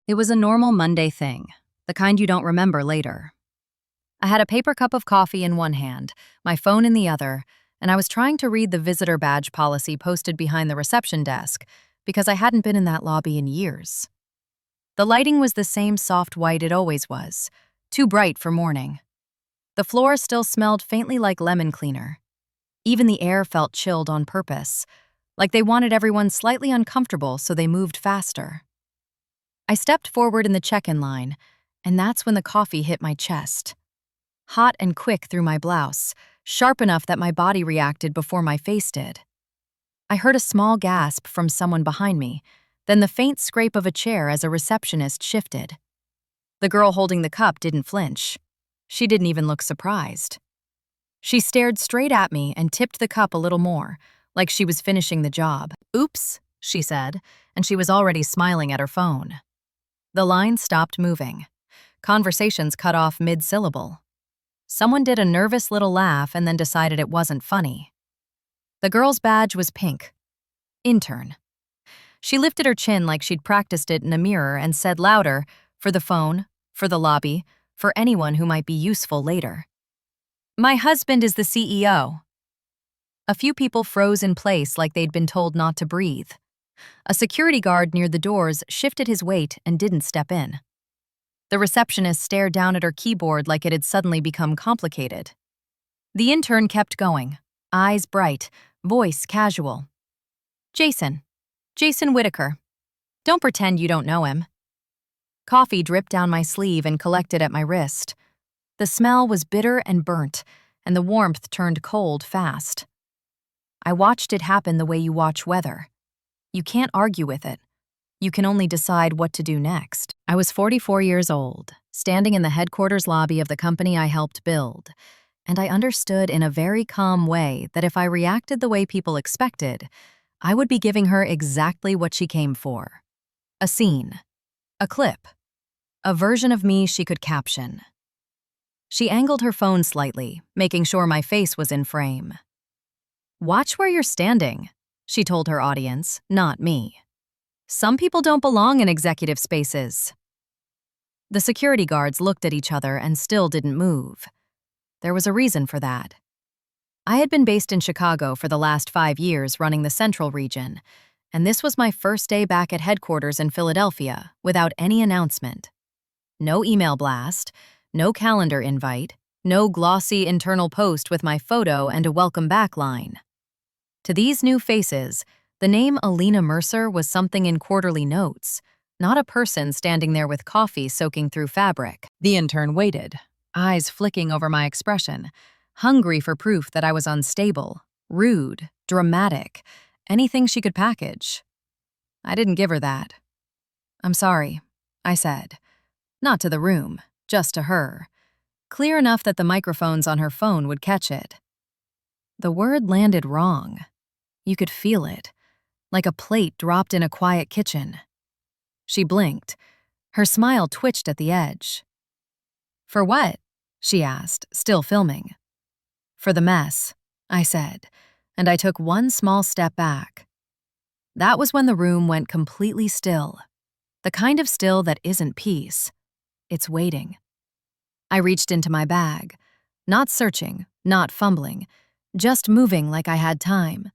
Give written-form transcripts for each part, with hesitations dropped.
It was a normal Monday thing, the kind you don't remember later. I had a paper cup of coffee in one hand, my phone in the other, and I was trying to read the visitor badge policy posted behind the reception desk because I hadn't been in that lobby in years. The lighting was the same soft white it always was, too bright for morning. The floor still smelled faintly like lemon cleaner. Even the air felt chilled on purpose, like they wanted everyone slightly uncomfortable so they moved faster. I stepped forward in the check-in line, and that's when the coffee hit my chest. Hot and quick through my blouse, sharp enough that my body reacted before my face did. I heard a small gasp from someone behind me, then the faint scrape of a chair as a receptionist shifted. The girl holding the cup didn't flinch. She didn't even look surprised. She stared straight at me and tipped the cup a little more, like she was finishing the job. "Oops," she said, and she was already smiling at her phone. The line stopped moving. Conversations cut off mid-syllable. Someone did a nervous little laugh and then decided it wasn't funny. The girl's badge was pink. Intern. She lifted her chin like she'd practiced it in a mirror and said louder, for the phone, for the lobby, for anyone who might be useful later. "My husband is the CEO." A few people froze in place like they'd been told not to breathe. A security guard near the doors shifted his weight and didn't step in. The receptionist stared down at her keyboard like it had suddenly become complicated. The intern kept going, eyes bright, voice casual. Jason Whitaker. Don't pretend you don't know him." Coffee dripped down my sleeve and collected at my wrist. The smell was bitter and burnt, and the warmth turned cold fast. I watched it happen the way you watch weather. You can't argue with it. You can only decide what to do next. I was 44 years old, standing in the headquarters lobby of the company I helped build, and I understood in a very calm way that if I reacted the way people expected, I would be giving her exactly what she came for. A scene. A clip. A version of me she could caption. She angled her phone slightly, making sure my face was in frame. "Watch where you're standing," she told her audience, not me. "Some people don't belong in executive spaces." The security guards looked at each other and still didn't move. There was a reason for that. I had been based in Chicago for the last 5 years running the Central region, and this was my first day back at headquarters in Philadelphia without any announcement. No email blast, no calendar invite, no glossy internal post with my photo and a welcome back line. To these new faces, the name Alina Mercer was something in quarterly notes, not a person standing there with coffee soaking through fabric. The intern waited, eyes flicking over my expression, hungry for proof that I was unstable, rude, dramatic, anything she could package. I didn't give her that. "I'm sorry," I said. Not to the room, just to her. Clear enough that the microphones on her phone would catch it. The word landed wrong. You could feel it, like a plate dropped in a quiet kitchen. She blinked. Her smile twitched at the edge. "For what?" she asked, still filming. "For the mess," I said, and I took one small step back. That was when the room went completely still. The kind of still that isn't peace. It's waiting. I reached into my bag, not searching, not fumbling, just moving like I had time.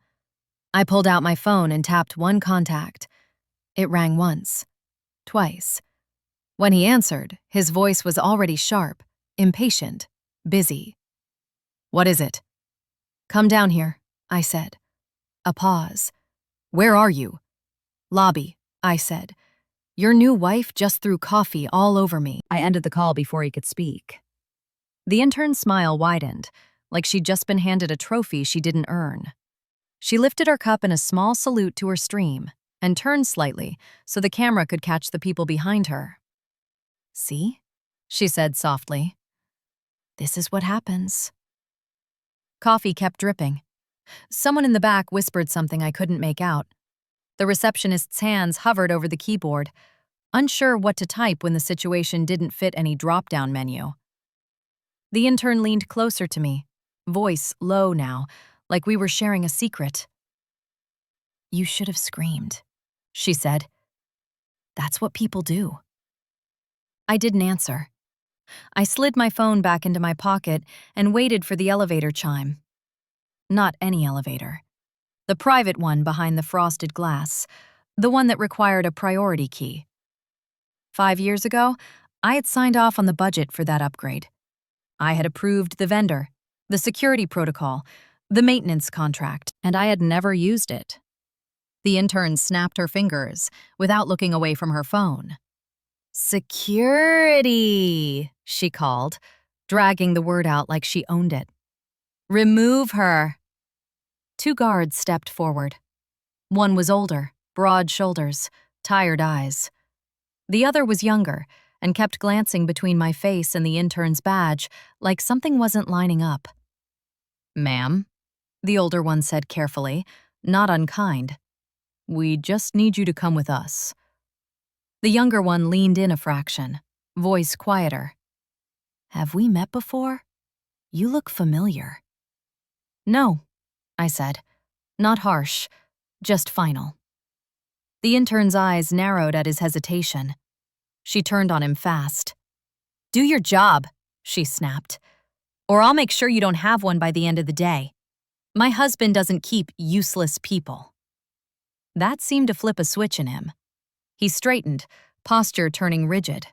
I pulled out my phone and tapped one contact. It rang once, twice. When he answered, his voice was already sharp, impatient, busy. "What is it?" "Come down here," I said. A pause. "Where are you?" "Lobby," I said. "Your new wife just threw coffee all over me." I ended the call before he could speak. The intern's smile widened, like she'd just been handed a trophy she didn't earn. She lifted her cup in a small salute to her stream and turned slightly so the camera could catch the people behind her. "See?" she said softly. "This is what happens." Coffee kept dripping. Someone in the back whispered something I couldn't make out. The receptionist's hands hovered over the keyboard, unsure what to type when the situation didn't fit any drop-down menu. The intern leaned closer to me, voice low now, like we were sharing a secret. "You should have screamed," she said. "That's what people do." I didn't answer. I slid my phone back into my pocket and waited for the elevator chime. Not any elevator. The private one behind the frosted glass. The one that required a priority key. 5 years ago, I had signed off on the budget for that upgrade. I had approved the vendor, the security protocol, the maintenance contract, and I had never used it. The intern snapped her fingers without looking away from her phone. "Security," she called, dragging the word out like she owned it. "Remove her." Two guards stepped forward. One was older, broad shoulders, tired eyes. The other was younger and kept glancing between my face and the intern's badge like something wasn't lining up. "Ma'am," the older one said carefully, not unkind. "We just need you to come with us." The younger one leaned in a fraction, voice quieter. "Have we met before? You look familiar." "No," I said, not harsh, just final. The intern's eyes narrowed at his hesitation. She turned on him fast. "Do your job," she snapped, "or I'll make sure you don't have one by the end of the day. My husband doesn't keep useless people." That seemed to flip a switch in him. He straightened, posture turning rigid.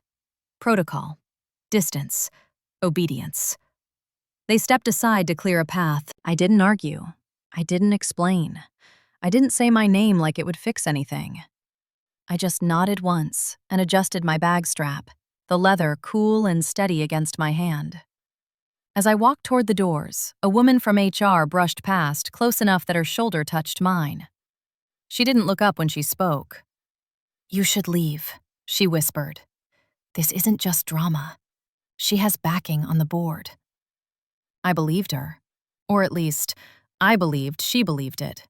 Protocol. Distance. Obedience. They stepped aside to clear a path. I didn't argue. I didn't explain. I didn't say my name like it would fix anything. I just nodded once and adjusted my bag strap, the leather cool and steady against my hand. As I walked toward the doors, a woman from HR brushed past, close enough that her shoulder touched mine. She didn't look up when she spoke. "You should leave," she whispered. "This isn't just drama. She has backing on the board." I believed her. Or at least, I believed she believed it.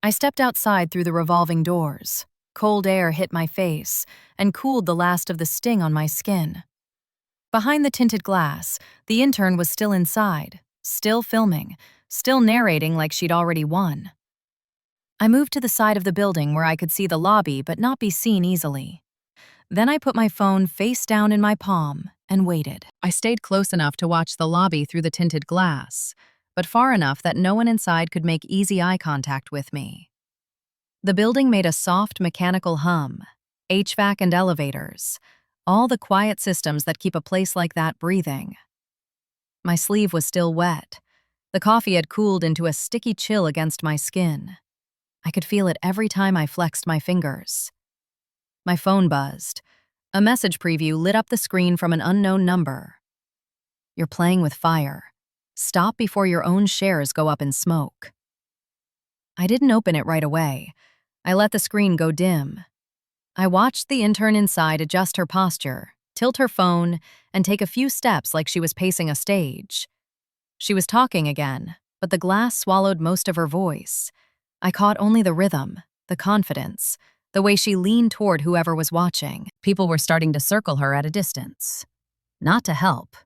I stepped outside through the revolving doors. Cold air hit my face and cooled the last of the sting on my skin. Behind the tinted glass, the intern was still inside, still filming, still narrating like she'd already won. I moved to the side of the building where I could see the lobby but not be seen easily. Then I put my phone face down in my palm and waited. I stayed close enough to watch the lobby through the tinted glass, but far enough that no one inside could make easy eye contact with me. The building made a soft mechanical hum, HVAC and elevators, all the quiet systems that keep a place like that breathing. My sleeve was still wet. The coffee had cooled into a sticky chill against my skin. I could feel it every time I flexed my fingers. My phone buzzed. A message preview lit up the screen from an unknown number. "You're playing with fire. Stop before your own shares go up in smoke." I didn't open it right away. I let the screen go dim. I watched the intern inside adjust her posture, tilt her phone, and take a few steps like she was pacing a stage. She was talking again, but the glass swallowed most of her voice. I caught only the rhythm, the confidence, the way she leaned toward whoever was watching. People were starting to circle her at a distance. Not to help,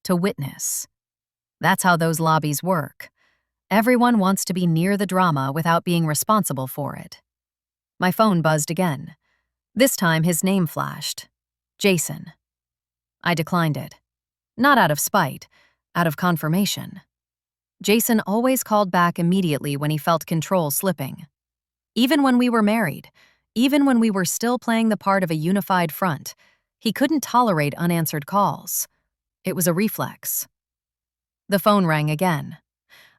to witness. That's how those lobbies work. Everyone wants to be near the drama without being responsible for it. My phone buzzed again. This time his name flashed. Jason. I declined it. Not out of spite, out of confirmation. Jason always called back immediately when he felt control slipping. Even when we were married, even when we were still playing the part of a unified front, he couldn't tolerate unanswered calls. It was a reflex. The phone rang again.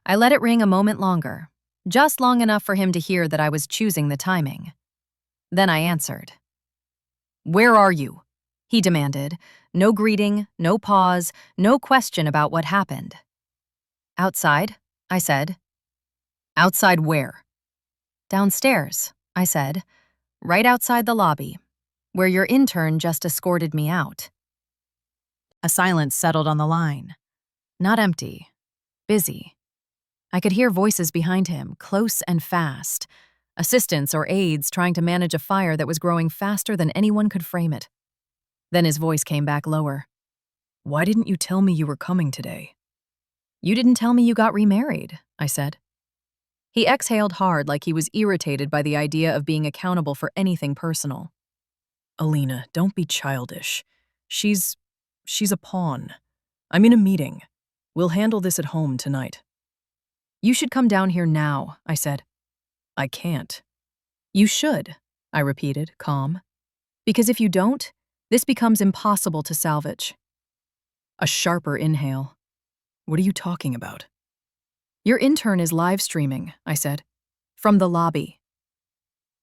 I let it ring a moment longer, just long enough for him to hear that I was choosing the timing. Then I answered. "Where are you?" he demanded. No greeting, no pause, no question about what happened. "Outside," I said. "Outside where?" "Downstairs," I said. "Right outside the lobby, where your intern just escorted me out." A silence settled on the line. Not empty. Busy. I could hear voices behind him, close and fast. Assistants or aides trying to manage a fire that was growing faster than anyone could frame it. Then his voice came back lower. "Why didn't you tell me you were coming today?" "You didn't tell me you got remarried," I said. He exhaled hard like he was irritated by the idea of being accountable for anything personal. "Alina, don't be childish. She's a pawn. I'm in a meeting. We'll handle this at home tonight. You should come down here now, I said. I can't. You should, I repeated, calm. Because if you don't, this becomes impossible to salvage. A sharper inhale. What are you talking about? Your intern is live streaming, I said. From the lobby.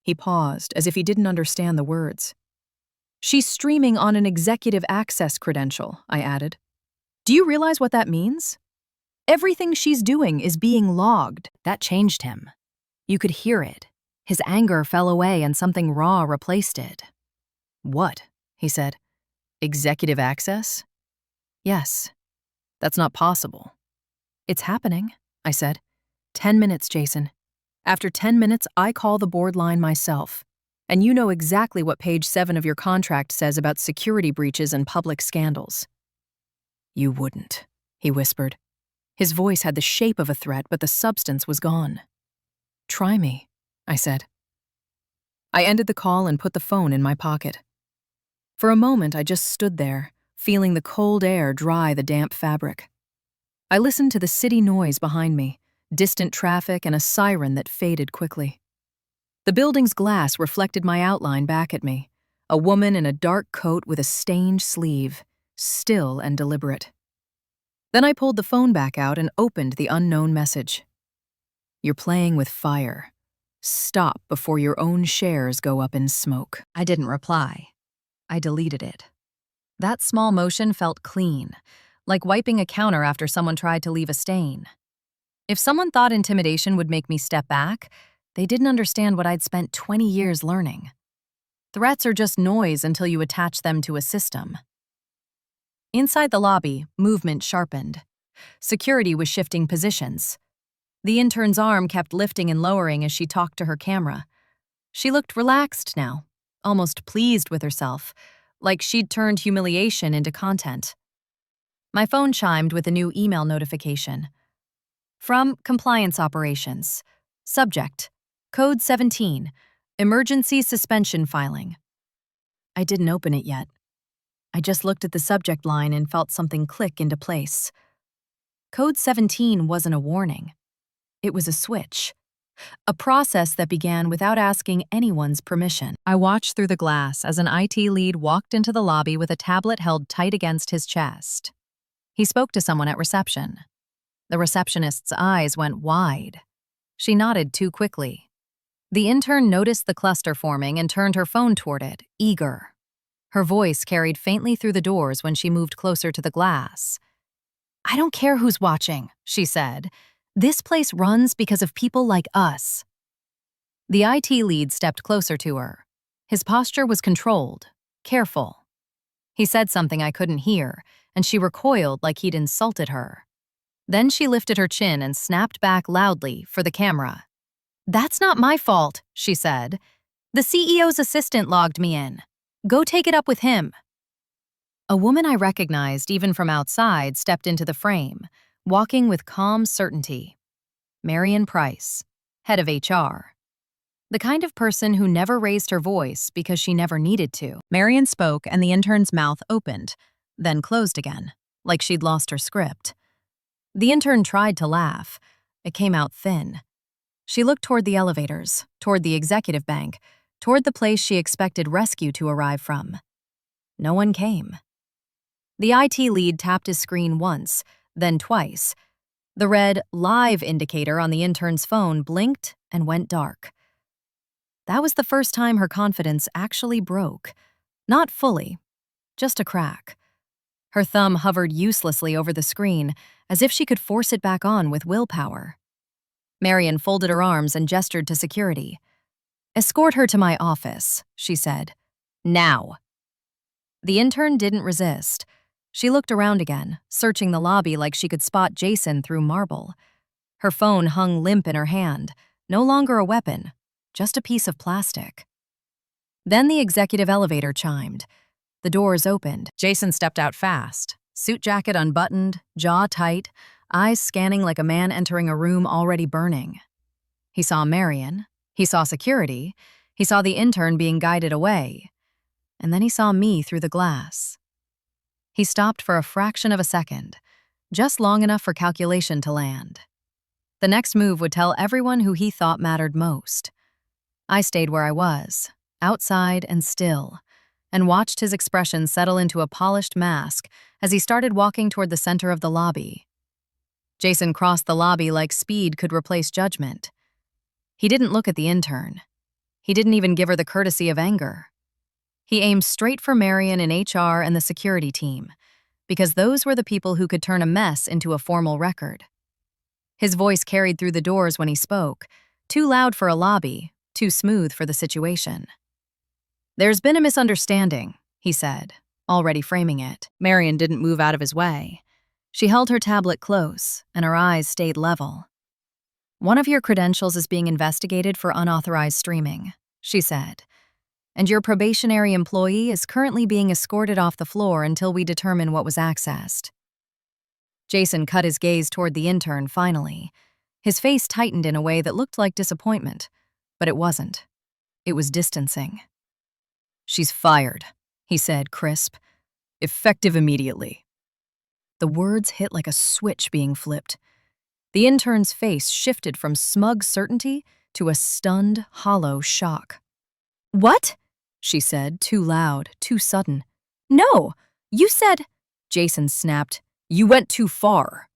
He paused, as if he didn't understand the words. She's streaming on an executive access credential, I added. Do you realize what that means? Everything she's doing is being logged. That changed him. You could hear it. His anger fell away and something raw replaced it. What? He said. Executive access? Yes. That's not possible. It's happening, I said. 10 minutes, Jason. After 10 minutes, I call the board line myself. And you know exactly what page 7 of your contract says about security breaches and public scandals. You wouldn't, he whispered. His voice had the shape of a threat, but the substance was gone. Try me, I said. I ended the call and put the phone in my pocket. For a moment, I just stood there, feeling the cold air dry the damp fabric. I listened to the city noise behind me, distant traffic and a siren that faded quickly. The building's glass reflected my outline back at me, a woman in a dark coat with a stained sleeve, still and deliberate. Then I pulled the phone back out and opened the unknown message. You're playing with fire. Stop before your own shares go up in smoke. I didn't reply. I deleted it. That small motion felt clean, like wiping a counter after someone tried to leave a stain. If someone thought intimidation would make me step back, they didn't understand what I'd spent 20 years learning. Threats are just noise until you attach them to a system. Inside the lobby, movement sharpened. Security was shifting positions. The intern's arm kept lifting and lowering as she talked to her camera. She looked relaxed now, almost pleased with herself, like she'd turned humiliation into content. My phone chimed with a new email notification. From Compliance Operations. Subject, Code 17, Emergency Suspension Filing. I didn't open it yet. I just looked at the subject line and felt something click into place. Code 17 wasn't a warning. It was a switch. A process that began without asking anyone's permission. I watched through the glass as an IT lead walked into the lobby with a tablet held tight against his chest. He spoke to someone at reception. The receptionist's eyes went wide. She nodded too quickly. The intern noticed the cluster forming and turned her phone toward it, eager. Her voice carried faintly through the doors when she moved closer to the glass. I don't care who's watching, she said. This place runs because of people like us. The IT lead stepped closer to her. His posture was controlled, careful. He said something I couldn't hear, and she recoiled like he'd insulted her. Then she lifted her chin and snapped back loudly for the camera. That's not my fault, she said. The CEO's assistant logged me in. Go take it up with him. A woman I recognized, even from outside, stepped into the frame, walking with calm certainty. Marion Price, head of HR. The kind of person who never raised her voice because she never needed to. Marion spoke and the intern's mouth opened, then closed again, like she'd lost her script. The intern tried to laugh. It came out thin. She looked toward the elevators, toward the executive bank, toward the place she expected rescue to arrive from. No one came. The IT lead tapped his screen once, then twice. The red live indicator on the intern's phone blinked and went dark. That was the first time her confidence actually broke. Not fully, just a crack. Her thumb hovered uselessly over the screen, as if she could force it back on with willpower. Marion folded her arms and gestured to security. Escort her to my office, she said. Now. The intern didn't resist. She looked around again, searching the lobby like she could spot Jason through marble. Her phone hung limp in her hand, no longer a weapon, just a piece of plastic. Then the executive elevator chimed. The doors opened. Jason stepped out fast, suit jacket unbuttoned, jaw tight, eyes scanning like a man entering a room already burning. He saw Marion. He saw security. He saw the intern being guided away. And then he saw me through the glass. He stopped for a fraction of a second, just long enough for calculation to land. The next move would tell everyone who he thought mattered most. I stayed where I was, outside and still, and watched his expression settle into a polished mask as he started walking toward the center of the lobby. Jason crossed the lobby like speed could replace judgment. He didn't look at the intern. He didn't even give her the courtesy of anger. He aimed straight for Marion in HR and the security team, because those were the people who could turn a mess into a formal record. His voice carried through the doors when he spoke, too loud for a lobby, too smooth for the situation. "There's been a misunderstanding," he said, already framing it. Marion didn't move out of his way. She held her tablet close, and her eyes stayed level. "One of your credentials is being investigated for unauthorized streaming," she said, "and your probationary employee is currently being escorted off the floor until we determine what was accessed." Jason cut his gaze toward the intern finally. His face tightened in a way that looked like disappointment, but it wasn't. It was distancing. "She's fired," he said, crisp. "Effective immediately." The words hit like a switch being flipped. The intern's face shifted from smug certainty to a stunned, hollow shock. "What?" she said, too loud, too sudden. "No! You said—" Jason snapped. "You went too far."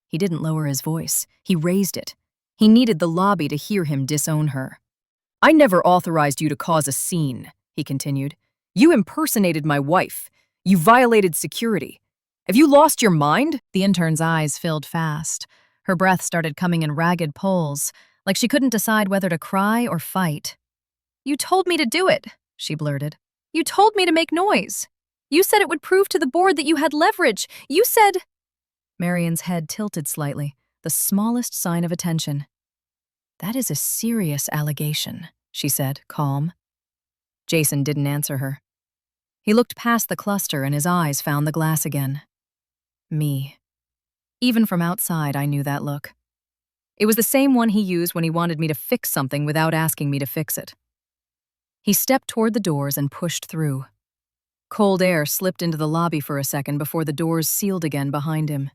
He didn't lower his voice. He raised it. He needed the lobby to hear him disown her. "I never authorized you to cause a scene," he continued. "You impersonated my wife. You violated security. Have you lost your mind?" The intern's eyes filled fast. Her breath started coming in ragged pulls, like she couldn't decide whether to cry or fight. "You told me to do it," she blurted. "You told me to make noise. You said it would prove to the board that you had leverage. You said—" Marion's head tilted slightly, the smallest sign of attention. "That is a serious allegation," she said, calm. Jason didn't answer her. He looked past the cluster and his eyes found the glass again. Me. Even from outside, I knew that look. It was the same one he used when he wanted me to fix something without asking me to fix it. He stepped toward the doors and pushed through. Cold air slipped into the lobby for a second before the doors sealed again behind him.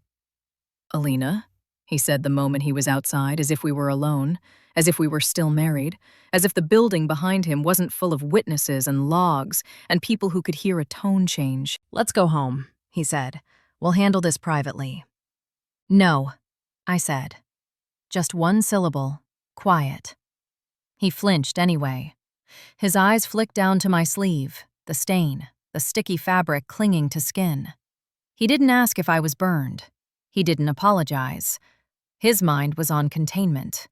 "Alina," he said the moment he was outside, as if we were alone, as if we were still married, as if the building behind him wasn't full of witnesses and logs and people who could hear a tone change. "Let's go home," he said. "We'll handle this privately." "No," I said. Just one syllable, quiet. He flinched anyway. His eyes flicked down to my sleeve, the stain, the sticky fabric clinging to skin. He didn't ask if I was burned. He didn't apologize. His mind was on containment.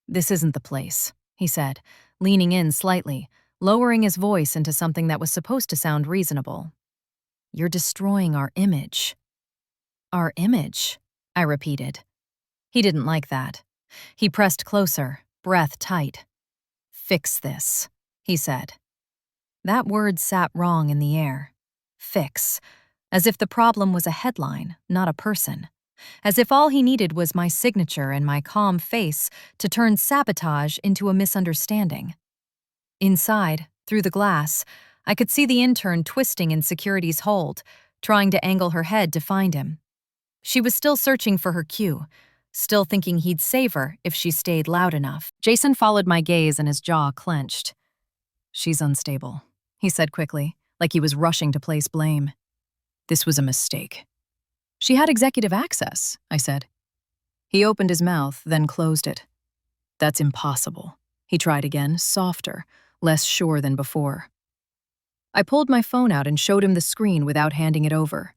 "This isn't the place," he said, leaning in slightly, lowering his voice into something that was supposed to sound reasonable. "You're destroying our image." "Our image," I repeated. He didn't like that. He pressed closer, breath tight. "Fix this," he said. That word sat wrong in the air. Fix. As if the problem was a headline, not a person. As if all he needed was my signature and my calm face to turn sabotage into a misunderstanding. Inside, through the glass, I could see the intern twisting in security's hold, trying to angle her head to find him. She was still searching for her cue, still thinking he'd save her if she stayed loud enough. Jason followed my gaze and his jaw clenched. "She's unstable," he said quickly, like he was rushing to place blame. "This was a mistake." "She had executive access," I said. He opened his mouth, then closed it. "That's impossible." He tried again, softer, less sure than before. I pulled my phone out and showed him the screen without handing it over.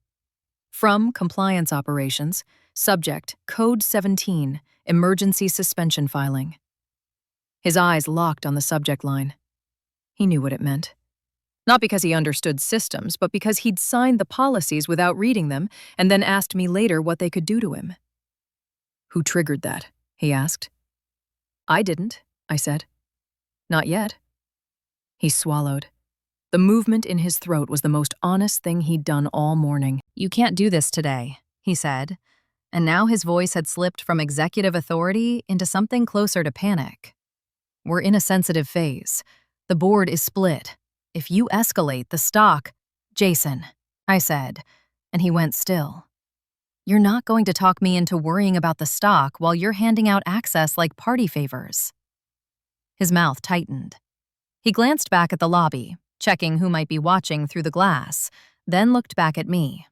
From Compliance Operations, subject, Code 17, Emergency Suspension Filing. His eyes locked on the subject line. He knew what it meant. Not because he understood systems, but because he'd signed the policies without reading them and then asked me later what they could do to him. "Who triggered that?" he asked. "I didn't," I said. "Not yet." He swallowed. The movement in his throat was the most honest thing he'd done all morning. "You can't do this today," he said, and now his voice had slipped from executive authority into something closer to panic. "We're in a sensitive phase. The board is split. If you escalate the stock—" "Jason," I said, and he went still. You're not going to talk me into worrying about the stock while you're handing out access like party favors. His mouth tightened. He glanced back at the lobby, checking who might be watching through the glass, then looked back at me.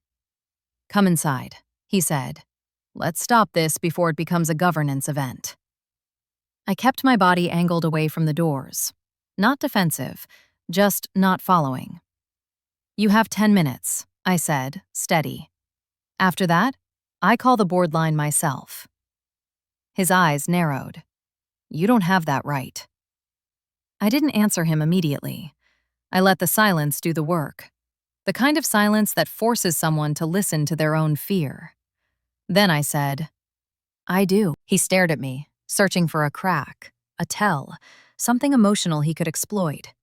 Come inside, he said. Let's stop this before it becomes a governance event. I kept my body angled away from the doors. Not defensive, just not following. You have 10 minutes, I said, steady. After that, I call the board line myself. His eyes narrowed. You don't have that right. I didn't answer him immediately. I let the silence do the work. The kind of silence that forces someone to listen to their own fear. Then I said, I do. He stared at me, searching for a crack, a tell, something emotional he could exploit.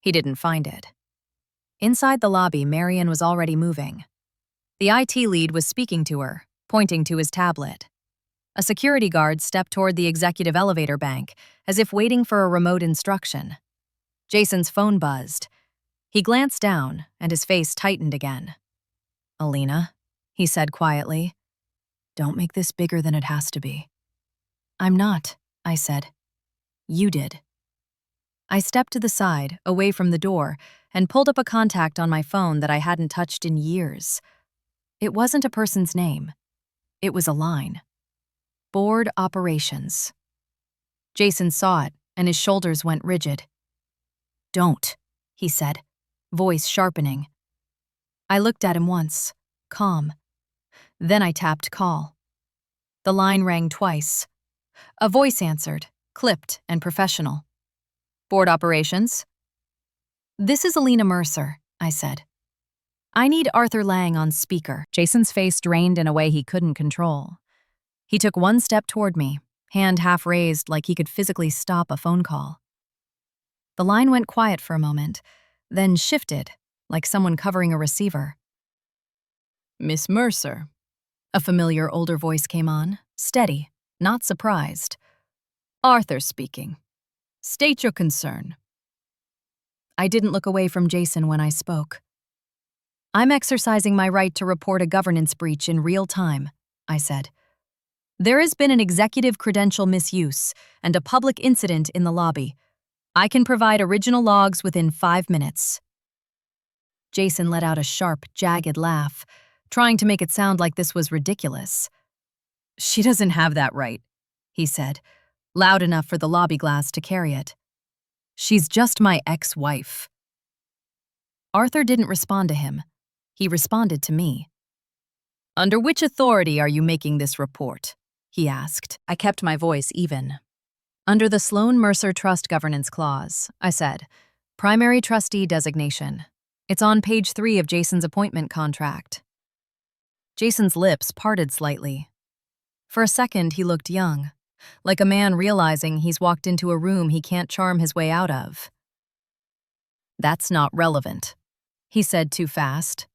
He didn't find it. Inside the lobby, Marion was already moving. The IT lead was speaking to her, pointing to his tablet. A security guard stepped toward the executive elevator bank, as if waiting for a remote instruction. Jason's phone buzzed. He glanced down, and his face tightened again. Alina, he said quietly, don't make this bigger than it has to be. I'm not, I said. You did. I stepped to the side, away from the door, and pulled up a contact on my phone that I hadn't touched in years. It wasn't a person's name. It was a line. Board operations. Jason saw it, and his shoulders went rigid. Don't, he said, voice sharpening. I looked at him once, calm. Then I tapped call. The line rang twice. A voice answered, clipped and professional. Board operations? This is Alina Mercer, I said. I need Arthur Lang on speaker. Jason's face drained in a way he couldn't control. He took one step toward me, hand half raised like he could physically stop a phone call. The line went quiet for a moment, then shifted, like someone covering a receiver. Miss Mercer. A familiar older voice came on, steady, not surprised. Arthur speaking. State your concern. I didn't look away from Jason when I spoke. I'm exercising my right to report a governance breach in real time, I said. There has been an executive credential misuse and a public incident in the lobby. I can provide original logs within 5 minutes. Jason let out a sharp, jagged laugh, trying to make it sound like this was ridiculous. She doesn't have that right, he said, loud enough for the lobby glass to carry it. She's just my ex-wife. Arthur didn't respond to him. He responded to me. Under which authority are you making this report? He asked. I kept my voice even. Under the Sloan Mercer Trust Governance Clause, I said. Primary trustee designation. It's on page 3 of Jason's appointment contract. Jason's lips parted slightly. For a second, he looked young, like a man realizing he's walked into a room he can't charm his way out of. That's not relevant, he said too fast.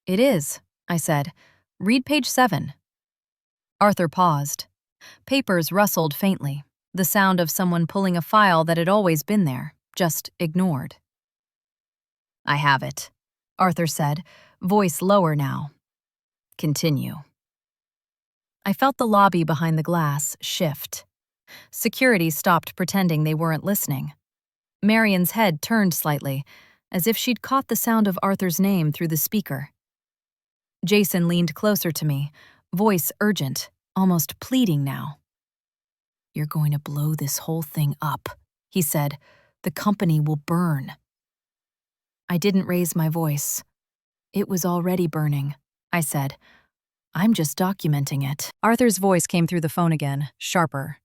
It is, I said. Read page 7. Arthur paused. Papers rustled faintly, the sound of someone pulling a file that had always been there, just ignored. I have it, Arthur said, voice lower now. Continue. I felt the lobby behind the glass shift. Security stopped pretending they weren't listening. Marion's head turned slightly, as if she'd caught the sound of Arthur's name through the speaker. Jason leaned closer to me, voice urgent, almost pleading now. You're going to blow this whole thing up, he said. The company will burn. I didn't raise my voice. It was already burning, I said. I'm just documenting it. Arthur's voice came through the phone again, sharper.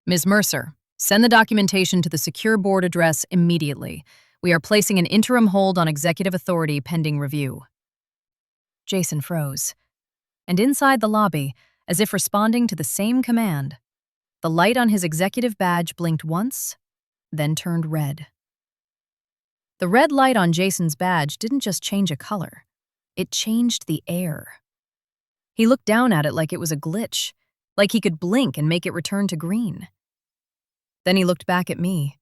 Ms. Mercer, send the documentation to the secure board address immediately. We are placing an interim hold on executive authority pending review. Jason froze. And inside the lobby, as if responding to the same command, the light on his executive badge blinked once, then turned red. The red light on Jason's badge didn't just change a color. It changed the air. He looked down at it like it was a glitch, like he could blink and make it return to green. Then he looked back at me,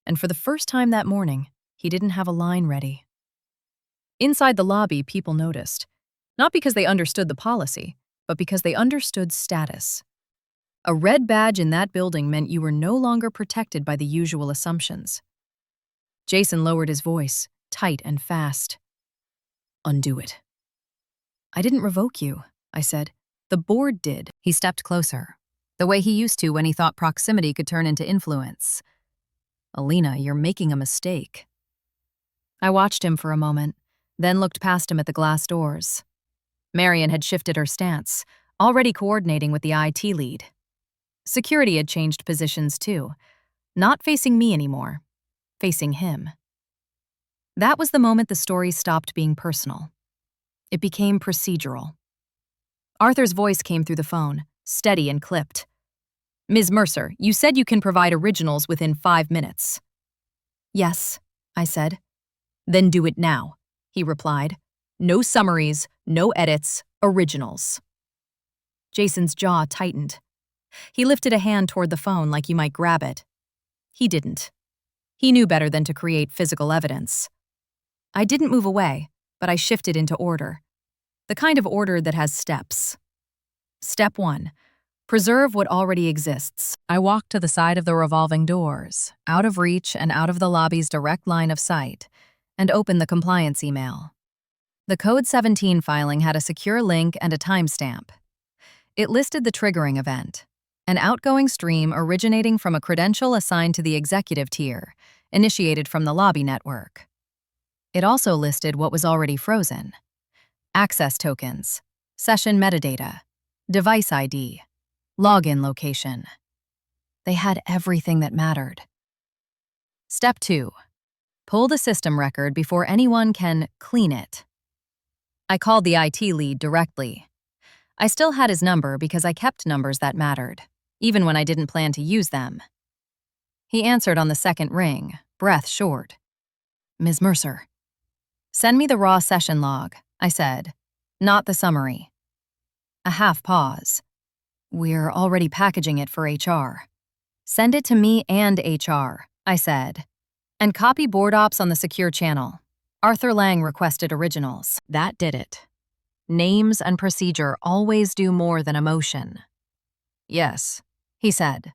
and for the first time that morning, he didn't have a line ready. Inside the lobby, people noticed. Not because they understood the policy, but because they understood status. A red badge in that building meant you were no longer protected by the usual assumptions. Jason lowered his voice, tight and fast. Undo it. I didn't revoke you, I said. The board did. He stepped closer, the way he used to when he thought proximity could turn into influence. Alina, you're making a mistake. I watched him for a moment, then looked past him at the glass doors. Marion had shifted her stance, already coordinating with the IT lead. Security had changed positions too, not facing me anymore, facing him. That was the moment the story stopped being personal. It became procedural. Arthur's voice came through the phone, steady and clipped. Ms. Mercer, you said you can provide originals within 5 minutes. Yes, I said. Then do it now, he replied. No summaries, no edits, originals. Jason's jaw tightened. He lifted a hand toward the phone like you might grab it. He didn't. He knew better than to create physical evidence. I didn't move away, but I shifted into order. The kind of order that has steps. Step 1. Preserve what already exists. I walked to the side of the revolving doors, out of reach and out of the lobby's direct line of sight, and opened the compliance email. The Code 17 filing had a secure link and a timestamp. It listed the triggering event, an outgoing stream originating from a credential assigned to the executive tier, initiated from the lobby network. It also listed what was already frozen. Access tokens, session metadata, device ID, login location. They had everything that mattered. Step 2. Pull the system record before anyone can clean it. I called the IT lead directly. I still had his number because I kept numbers that mattered, even when I didn't plan to use them. He answered on the second ring, breath short. Ms. Mercer. Send me the raw session log, I said, not the summary. A half pause. We're already packaging it for HR. Send it to me and HR, I said. And copy board ops on the secure channel. Arthur Lang requested originals. That did it. Names and procedure always do more than emotion. Yes, he said.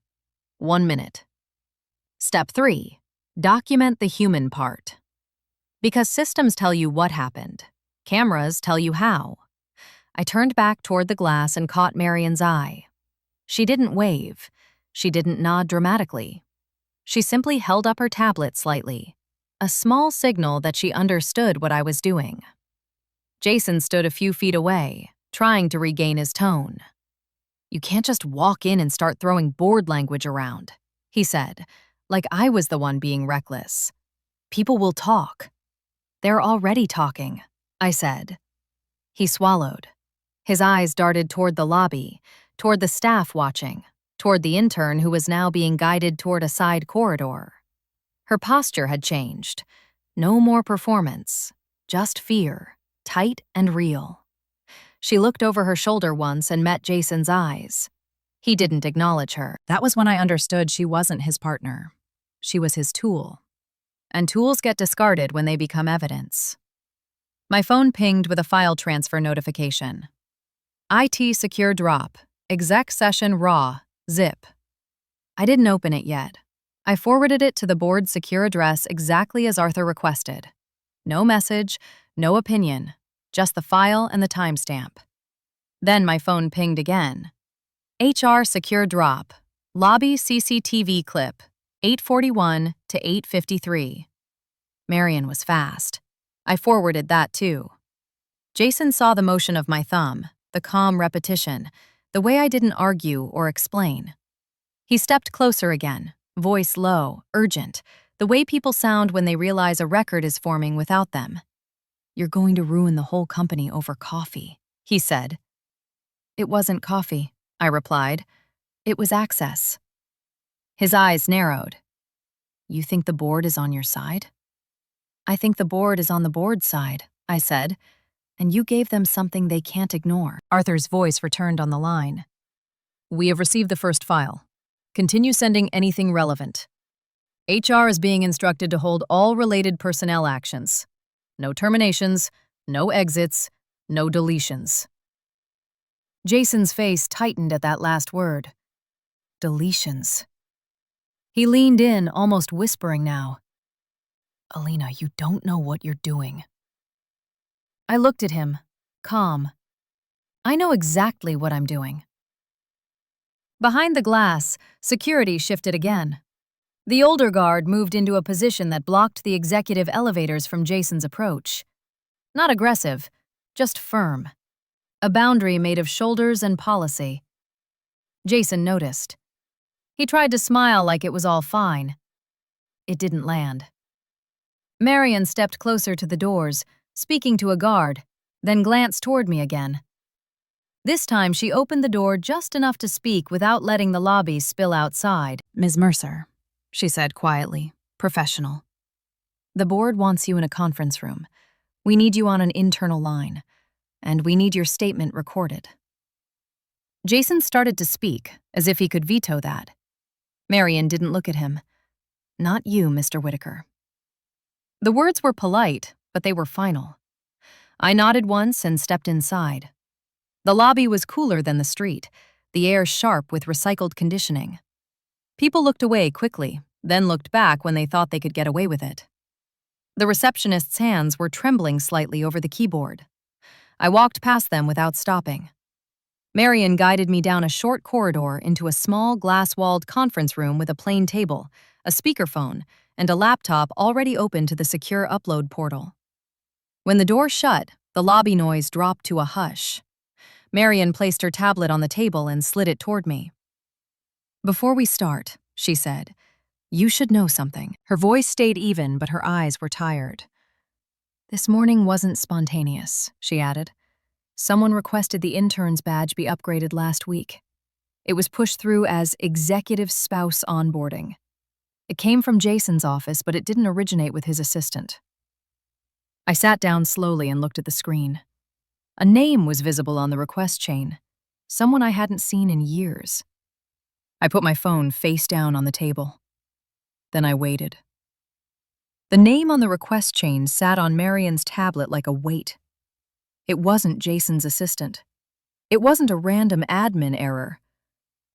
1 minute. Step 3. Document the human part. Because systems tell you what happened, cameras tell you how. I turned back toward the glass and caught Marion's eye. She didn't wave. She didn't nod dramatically. She simply held up her tablet slightly, a small signal that she understood what I was doing. Jason stood a few feet away, trying to regain his tone. You can't just walk in and start throwing board language around, he said, like I was the one being reckless. People will talk. They're already talking, I said. He swallowed. His eyes darted toward the lobby, toward the staff watching, toward the intern who was now being guided toward a side corridor. Her posture had changed. No more performance, just fear, tight and real. She looked over her shoulder once and met Jason's eyes. He didn't acknowledge her. That was when I understood she wasn't his partner. She was his tool. And tools get discarded when they become evidence. My phone pinged with a file transfer notification. IT secure drop, exec session raw, zip. I didn't open it yet. I forwarded it to the board's secure address exactly as Arthur requested. No message, no opinion, just the file and the timestamp. Then my phone pinged again. HR secure drop, lobby CCTV clip, 8:41 to 8:53. Marion was fast. I forwarded that too. Jason saw the motion of my thumb, the calm repetition, the way I didn't argue or explain. He stepped closer again, voice low, urgent, the way people sound when they realize a record is forming without them. You're going to ruin the whole company over coffee, he said. It wasn't coffee, I replied. It was access. His eyes narrowed. You think the board is on your side? I think the board is on the board's side, I said, and you gave them something they can't ignore. Arthur's voice returned on the line. We have received the first file. Continue sending anything relevant. HR is being instructed to hold all related personnel actions. no terminations, no exits, no deletions. Jason's face tightened at that last word. Deletions. He leaned in, almost whispering now. Alina, you don't know what you're doing. I looked at him, calm. I know exactly what I'm doing. Behind the glass, security shifted again. The older guard moved into a position that blocked the executive elevators from Jason's approach. Not aggressive, just firm. A boundary made of shoulders and policy. Jason noticed. He tried to smile like it was all fine. It didn't land. Marion stepped closer to the doors, speaking to a guard, then glanced toward me again. This time she opened the door just enough to speak without letting the lobby spill outside. Ms. Mercer, she said quietly, professional. The board wants you in a conference room. We need you on an internal line, and we need your statement recorded. Jason started to speak, as if he could veto that. Marion didn't look at him. Not you, Mr. Whitaker. The words were polite, but they were final. I nodded once and stepped inside. The lobby was cooler than the street, the air sharp with recycled conditioning. People looked away quickly, then looked back when they thought they could get away with it. The receptionist's hands were trembling slightly over the keyboard. I walked past them without stopping. Marion guided me down a short corridor into a small glass-walled conference room with a plain table, a speakerphone, and a laptop already open to the secure upload portal. When the door shut, the lobby noise dropped to a hush. Marion placed her tablet on the table and slid it toward me. Before we start, she said, you should know something. Her voice stayed even, but her eyes were tired. This morning wasn't spontaneous, she added. Someone requested the intern's badge be upgraded last week. It was pushed through as executive spouse onboarding. It came from Jason's office, but it didn't originate with his assistant. I sat down slowly and looked at the screen. A name was visible on the request chain, someone I hadn't seen in years. I put my phone face down on the table. Then I waited. The name on the request chain sat on Marion's tablet like a weight. It wasn't Jason's assistant. It wasn't a random admin error.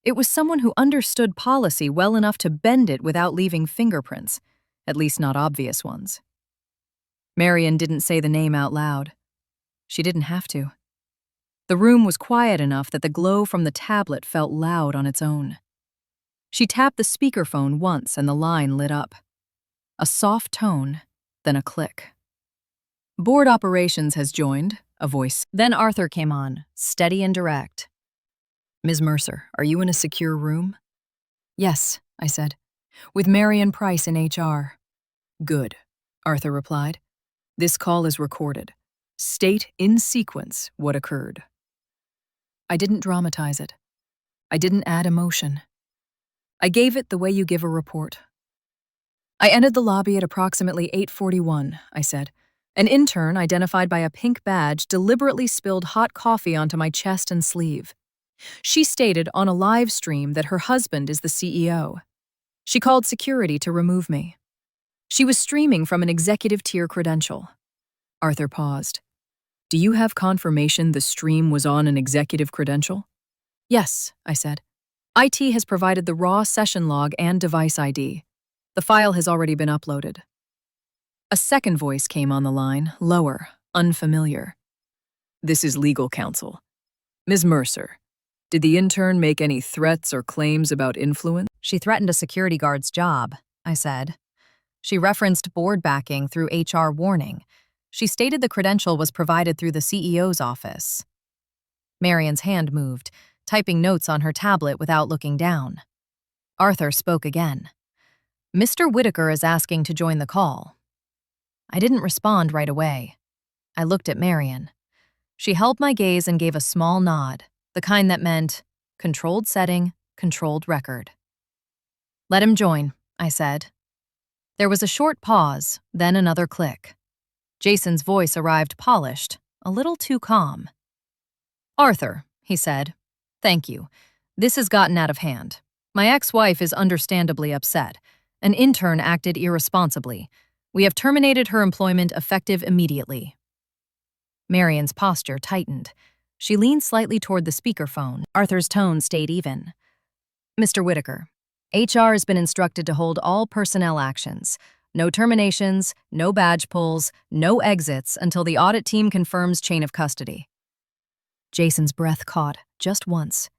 It was someone who understood policy well enough to bend it without leaving fingerprints, at least not obvious ones. Marion didn't say the name out loud. She didn't have to. The room was quiet enough that the glow from the tablet felt loud on its own. She tapped the speakerphone once and the line lit up. A soft tone, then a click. Board operations has joined, a voice. Then Arthur came on, steady and direct. Ms. Mercer, are you in a secure room? Yes, I said, with Marion Price in HR. Good, Arthur replied. This call is recorded. State in sequence what occurred. I didn't dramatize it. I didn't add emotion. I gave it the way you give a report. I entered the lobby at approximately 8:41, I said. An intern identified by a pink badge deliberately spilled hot coffee onto my chest and sleeve. She stated on a live stream that her husband is the CEO. She called security to remove me. She was streaming from an executive tier credential. Arthur paused. Do you have confirmation the stream was on an executive credential? Yes, I said. IT has provided the raw session log and device ID. The file has already been uploaded. A second voice came on the line, lower, unfamiliar. This is legal counsel. Ms. Mercer, did the intern make any threats or claims about influence? She threatened a security guard's job, I said. She referenced board backing through HR warning. She stated the credential was provided through the CEO's office. Marion's hand moved, typing notes on her tablet without looking down. Arthur spoke again. Mr. Whitaker is asking to join the call. I didn't respond right away. I looked at Marion. She held my gaze and gave a small nod, the kind that meant controlled setting, controlled record. Let him join, I said. There was a short pause, then another click. Jason's voice arrived polished, a little too calm. Arthur, he said, thank you. This has gotten out of hand. My ex-wife is understandably upset. An intern acted irresponsibly. We have terminated her employment effective immediately. Marion's posture tightened. She leaned slightly toward the speakerphone. Arthur's tone stayed even. Mr. Whitaker, HR has been instructed to hold all personnel actions. No terminations, no badge pulls, no exits until the audit team confirms chain of custody. Jason's breath caught, just once.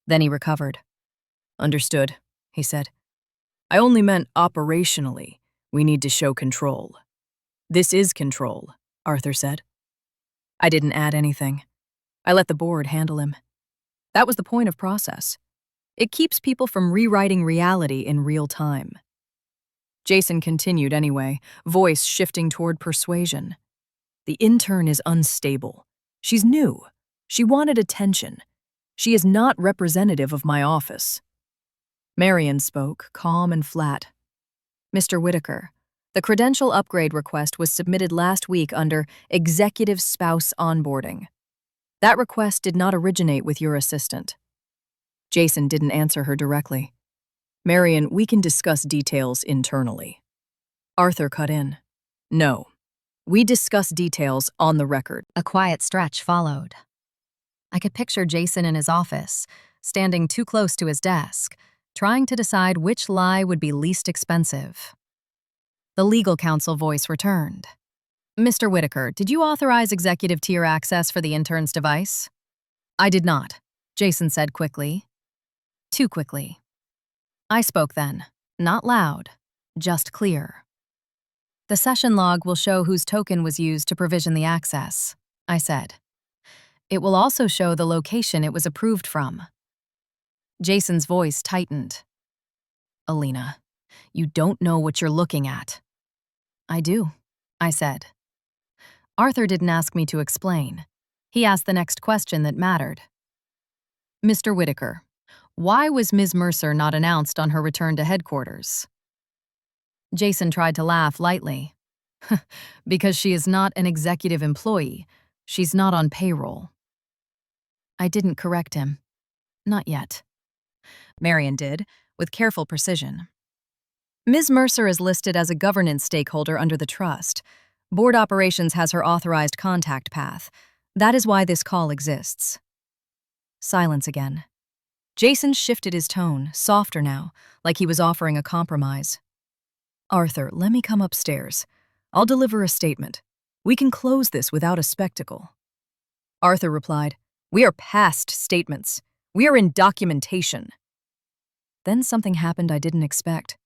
Then he recovered. Understood, he said. I only meant operationally. We need to show control. This is control, Arthur said. I didn't add anything. I let the board handle him. That was the point of process. It keeps people from rewriting reality in real time. Jason continued anyway, voice shifting toward persuasion. The intern is unstable. She's new. She wanted attention. She is not representative of my office. Marion spoke, calm and flat. Mr. Whitaker, the credential upgrade request was submitted last week under Executive Spouse Onboarding. That request did not originate with your assistant. Jason didn't answer her directly. Marion, we can discuss details internally. Arthur cut in. No. We discuss details on the record. A quiet stretch followed. I could picture Jason in his office, standing too close to his desk, trying to decide which lie would be least expensive. The legal counsel voice returned. Mr. Whitaker, did you authorize executive tier access for the intern's device? I did not, Jason said quickly. Too quickly. I spoke then, not loud, just clear. The session log will show whose token was used to provision the access, I said. It will also show the location it was approved from. Jason's voice tightened. Alina, you don't know what you're looking at. I do, I said. Arthur didn't ask me to explain. He asked the next question that mattered. Mr. Whitaker, why was Ms. Mercer not announced on her return to headquarters? Jason tried to laugh lightly. Because she is not an executive employee. She's not on payroll. I didn't correct him. Not yet. Marion did, with careful precision. Ms. Mercer is listed as a governance stakeholder under the trust. Board operations has her authorized contact path. That is why this call exists. Silence again. Jason shifted his tone, softer now, like he was offering a compromise. Arthur, let me come upstairs. I'll deliver a statement. We can close this without a spectacle. Arthur replied, We are past statements. We are in documentation. Then something happened I didn't expect.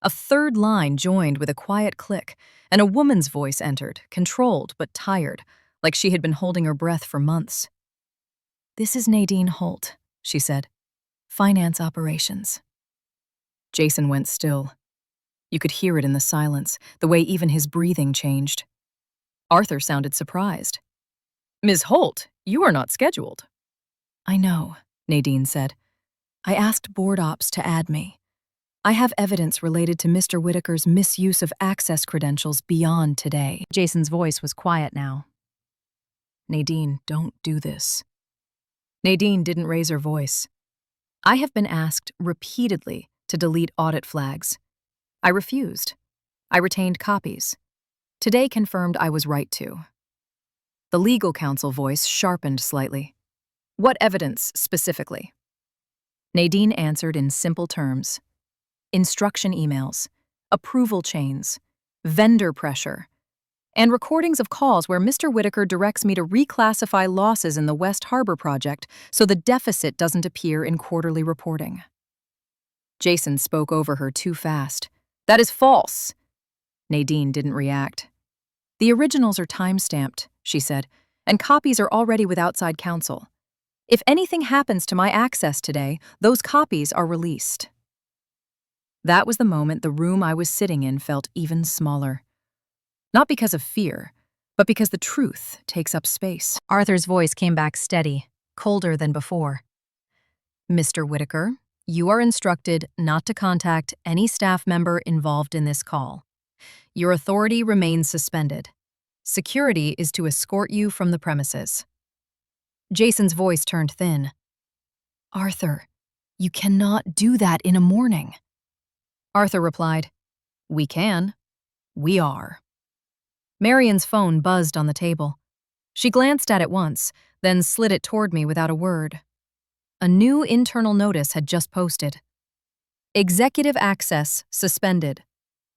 A third line joined with a quiet click, and a woman's voice entered, controlled but tired, like she had been holding her breath for months. This is Nadine Holt, she said. Finance operations. Jason went still. You could hear it in the silence, the way even his breathing changed. Arthur sounded surprised. Ms. Holt, you are not scheduled. I know, Nadine said. I asked board ops to add me. I have evidence related to Mr. Whitaker's misuse of access credentials beyond today. Jason's voice was quiet now. Nadine, don't do this. Nadine didn't raise her voice. I have been asked repeatedly to delete audit flags. I refused. I retained copies. Today confirmed I was right to. The legal counsel voice sharpened slightly. What evidence specifically? Nadine answered in simple terms. Instruction emails, approval chains, vendor pressure, and recordings of calls where Mr. Whitaker directs me to reclassify losses in the West Harbor project so the deficit doesn't appear in quarterly reporting. Jason spoke over her too fast. That is false. Nadine didn't react. The originals are time-stamped, she said, and copies are already with outside counsel. If anything happens to my access today, those copies are released. That was the moment the room I was sitting in felt even smaller. Not because of fear, but because the truth takes up space. Arthur's voice came back steady, colder than before. Mr. Whitaker, you are instructed not to contact any staff member involved in this call. Your authority remains suspended. Security is to escort you from the premises. Jason's voice turned thin. Arthur, you cannot do that in a morning. Arthur replied, We can. We are. Marian's phone buzzed on the table. She glanced at it once, then slid it toward me without a word. A new internal notice had just posted. Executive access suspended.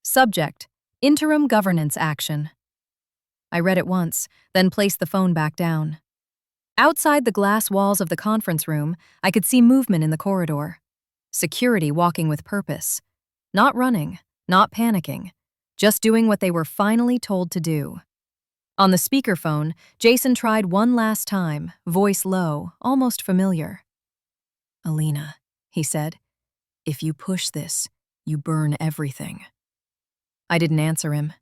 Subject, interim governance action. I read it once, then placed the phone back down. Outside the glass walls of the conference room, I could see movement in the corridor. Security walking with purpose. Not running, not panicking, just doing what they were finally told to do. On the speakerphone, Jason tried one last time, voice low, almost familiar. "Alina," he said, "if you push this, you burn everything." I didn't answer him.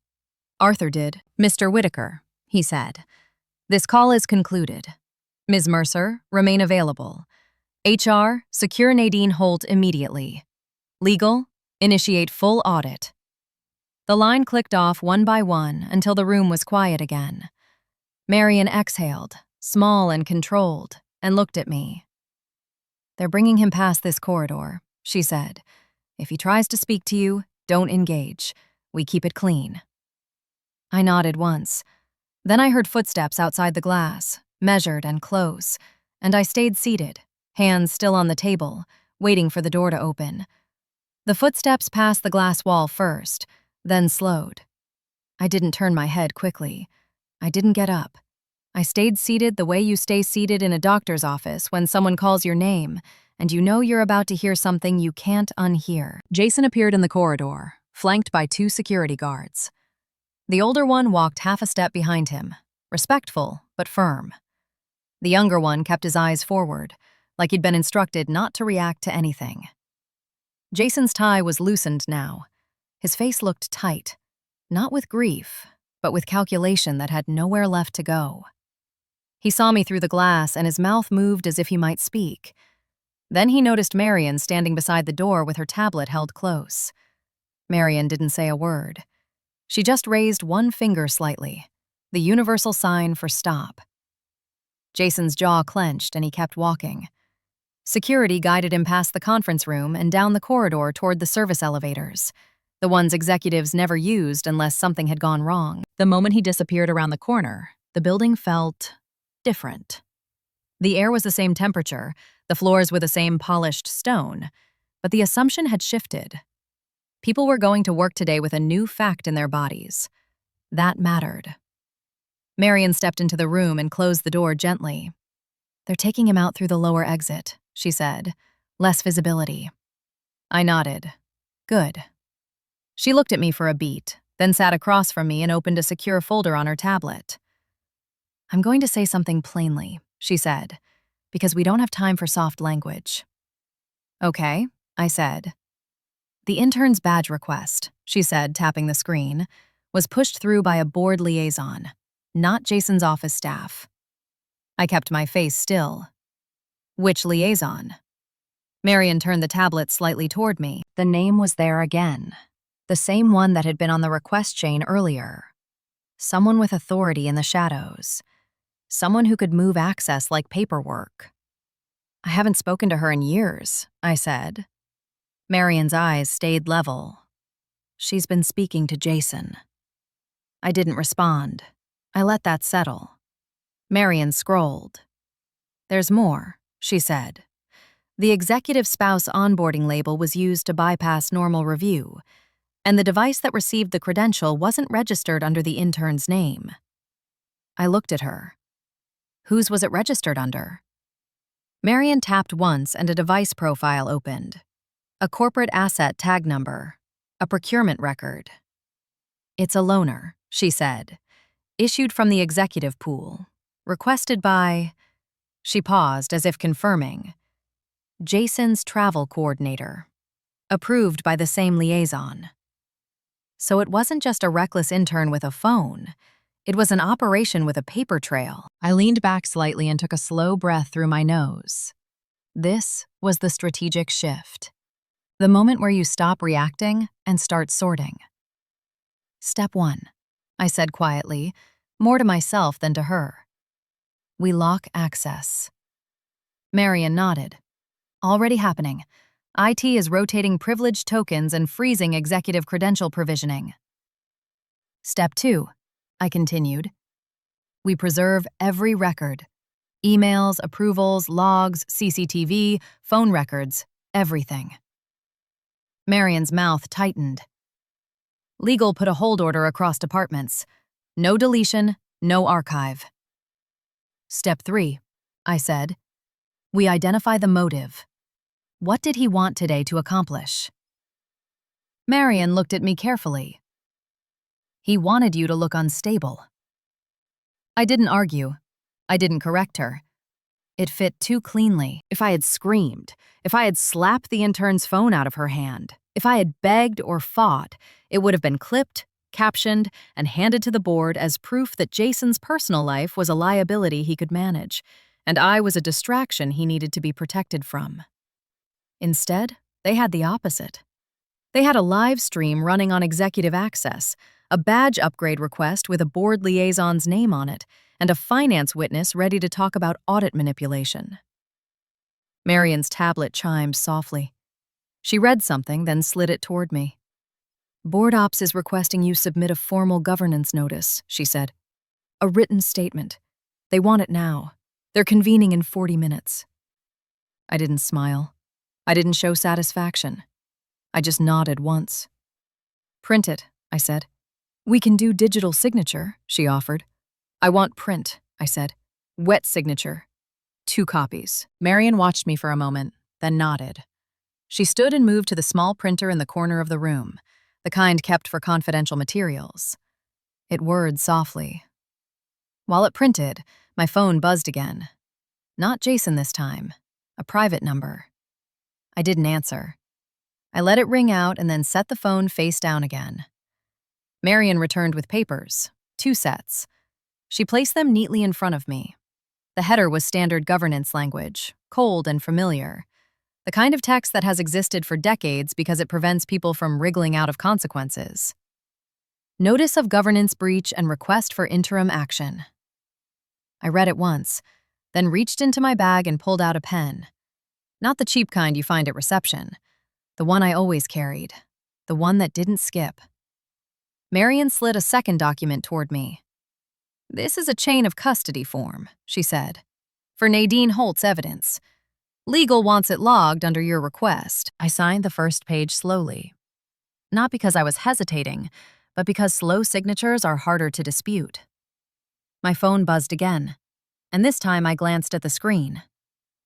Arthur did. "Mr. Whitaker," he said, "this call is concluded. Ms. Mercer, remain available. HR, secure Nadine Holt immediately. Legal, initiate full audit." The line clicked off one by one until the room was quiet again. Marian exhaled, small and controlled, and looked at me. "They're bringing him past this corridor," she said. "If he tries to speak to you, don't engage. We keep it clean." I nodded once. Then I heard footsteps outside the glass, measured and close, and I stayed seated, hands still on the table, waiting for the door to open. The footsteps passed the glass wall first, then slowed. I didn't turn my head quickly. I didn't get up. I stayed seated the way you stay seated in a doctor's office when someone calls your name, and you know you're about to hear something you can't unhear. Jason appeared in the corridor, flanked by 2 security guards. The older one walked half a step behind him, respectful but firm. The younger one kept his eyes forward, like he'd been instructed not to react to anything. Jason's tie was loosened now. His face looked tight, not with grief, but with calculation that had nowhere left to go. He saw me through the glass and his mouth moved as if he might speak. Then he noticed Marian standing beside the door with her tablet held close. Marian didn't say a word. She just raised one finger slightly, the universal sign for stop. Jason's jaw clenched and he kept walking. Security guided him past the conference room and down the corridor toward the service elevators, the ones executives never used unless something had gone wrong. The moment he disappeared around the corner, the building felt different. The air was the same temperature, the floors were the same polished stone, but the assumption had shifted. People were going to work today with a new fact in their bodies. That mattered. Marian stepped into the room and closed the door gently. "They're taking him out through the lower exit," she said. "Less visibility." I nodded. "Good." She looked at me for a beat, then sat across from me and opened a secure folder on her tablet. "I'm going to say something plainly," she said, "because we don't have time for soft language." "Okay," I said. "The intern's badge request," she said, tapping the screen, "was pushed through by a board liaison, not Jason's office staff." I kept my face still. "Which liaison?" Marian turned the tablet slightly toward me. The name was there again. The same one that had been on the request chain earlier. Someone with authority in the shadows. Someone who could move access like paperwork. "I haven't spoken to her in years," I said. Marian's eyes stayed level. "She's been speaking to Jason." I didn't respond. I let that settle. Marian scrolled. "There's more," she said. "The executive spouse onboarding label was used to bypass normal review, and the device that received the credential wasn't registered under the intern's name." I looked at her. Whose was it registered under? Marian tapped once and a device profile opened. A corporate asset tag number. A procurement record. "It's a loaner," she said. "Issued from the executive pool. Requested by..." She paused as if confirming. "Jason's travel coordinator. Approved by the same liaison." So it wasn't just a reckless intern with a phone. It was an operation with a paper trail. I leaned back slightly and took a slow breath through my nose. This was the strategic shift. The moment where you stop reacting and start sorting. "Step 1, I said quietly, more to myself than to her. "We lock access." Marian nodded. "Already happening. IT is rotating privileged tokens and freezing executive credential provisioning." Step 2, I continued. We preserve every record. Emails, approvals, logs, CCTV, phone records, everything. Marion's mouth tightened. Legal put a hold order across departments. No deletion, no archive. Step 3, I said. We identify the motive. What did he want today to accomplish? Marion looked at me carefully. He wanted you to look unstable. I didn't argue. I didn't correct her. It fit too cleanly. If I had screamed, if I had slapped the intern's phone out of her hand, if I had begged or fought, it would have been clipped, captioned, and handed to the board as proof that Jason's personal life was a liability he could manage, and I was a distraction he needed to be protected from. Instead, they had the opposite. They had a live stream running on executive access, a badge upgrade request with a board liaison's name on it, and a finance witness ready to talk about audit manipulation. Marion's tablet chimed softly. She read something, then slid it toward me. Board Ops is requesting you submit a formal governance notice, she said. A written statement. They want it now. They're convening in 40 minutes. I didn't smile. I didn't show satisfaction. I just nodded once. Print it, I said. We can do digital signature, she offered. I want print, I said. Wet signature. 2 copies. Marion watched me for a moment, then nodded. She stood and moved to the small printer in the corner of the room, the kind kept for confidential materials. It whirred softly. While it printed, my phone buzzed again. Not Jason this time. A private number. I didn't answer. I let it ring out and then set the phone face down again. Marion returned with papers, 2 sets. She placed them neatly in front of me. The header was standard governance language, cold and familiar, the kind of text that has existed for decades because it prevents people from wriggling out of consequences. Notice of governance breach and request for interim action. I read it once, then reached into my bag and pulled out a pen. Not the cheap kind you find at reception, the one I always carried, the one that didn't skip. Marion slid a second document toward me. This is a chain of custody form, she said, for Nadine Holt's evidence. Legal wants it logged under your request. I signed the first page slowly. Not because I was hesitating, but because slow signatures are harder to dispute. My phone buzzed again, and this time I glanced at the screen.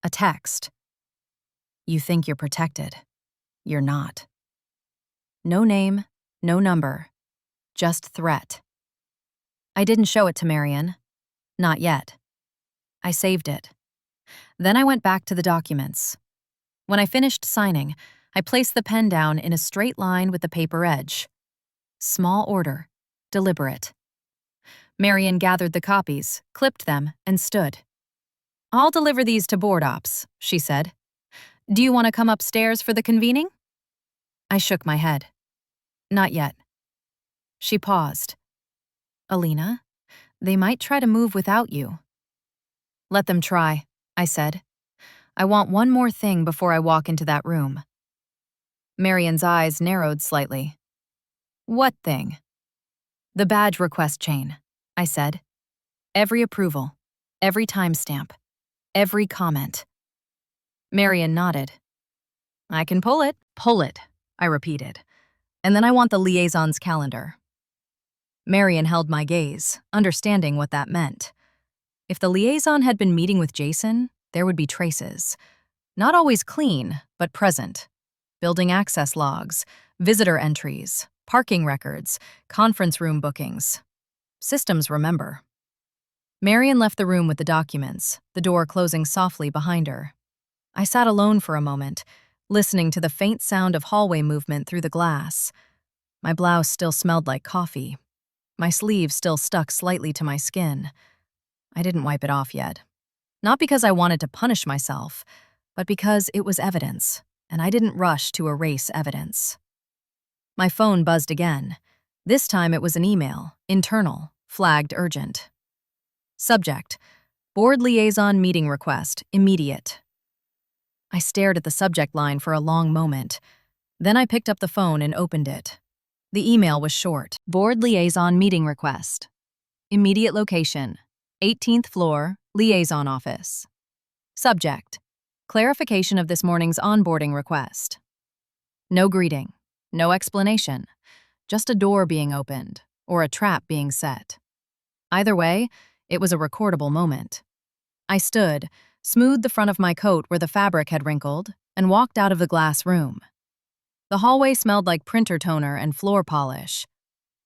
A text. You think you're protected. You're not. No name, no number, just threat. I didn't show it to Marion. Not yet. I saved it. Then I went back to the documents. When I finished signing, I placed the pen down in a straight line with the paper edge. Small order, deliberate. Marion gathered the copies, clipped them, and stood. I'll deliver these to Board Ops, she said. Do you want to come upstairs for the convening? I shook my head. Not yet. She paused. Alina, they might try to move without you. Let them try, I said. I want one more thing before I walk into that room. Marion's eyes narrowed slightly. What thing? The badge request chain, I said. Every approval, every timestamp, every comment. Marion nodded. I can pull it, I repeated. And then I want the liaison's calendar. Marion held my gaze, understanding what that meant. If the liaison had been meeting with Jason, there would be traces. Not always clean, but present. Building access logs, visitor entries, parking records, conference room bookings. Systems remember. Marion left the room with the documents, the door closing softly behind her. I sat alone for a moment, listening to the faint sound of hallway movement through the glass. My blouse still smelled like coffee. My sleeve still stuck slightly to my skin. I didn't wipe it off yet. Not because I wanted to punish myself, but because it was evidence, and I didn't rush to erase evidence. My phone buzzed again. This time it was an email, internal, flagged urgent. Subject: Board Liaison Meeting Request, immediate. I stared at the subject line for a long moment. Then I picked up the phone and opened it. The email was short. Board liaison meeting request. Immediate location, 18th floor, liaison office. Subject, clarification of this morning's onboarding request. No greeting, no explanation, just a door being opened or a trap being set. Either way, it was a recordable moment. I stood, smoothed the front of my coat where the fabric had wrinkled, and walked out of the glass room. The hallway smelled like printer toner and floor polish.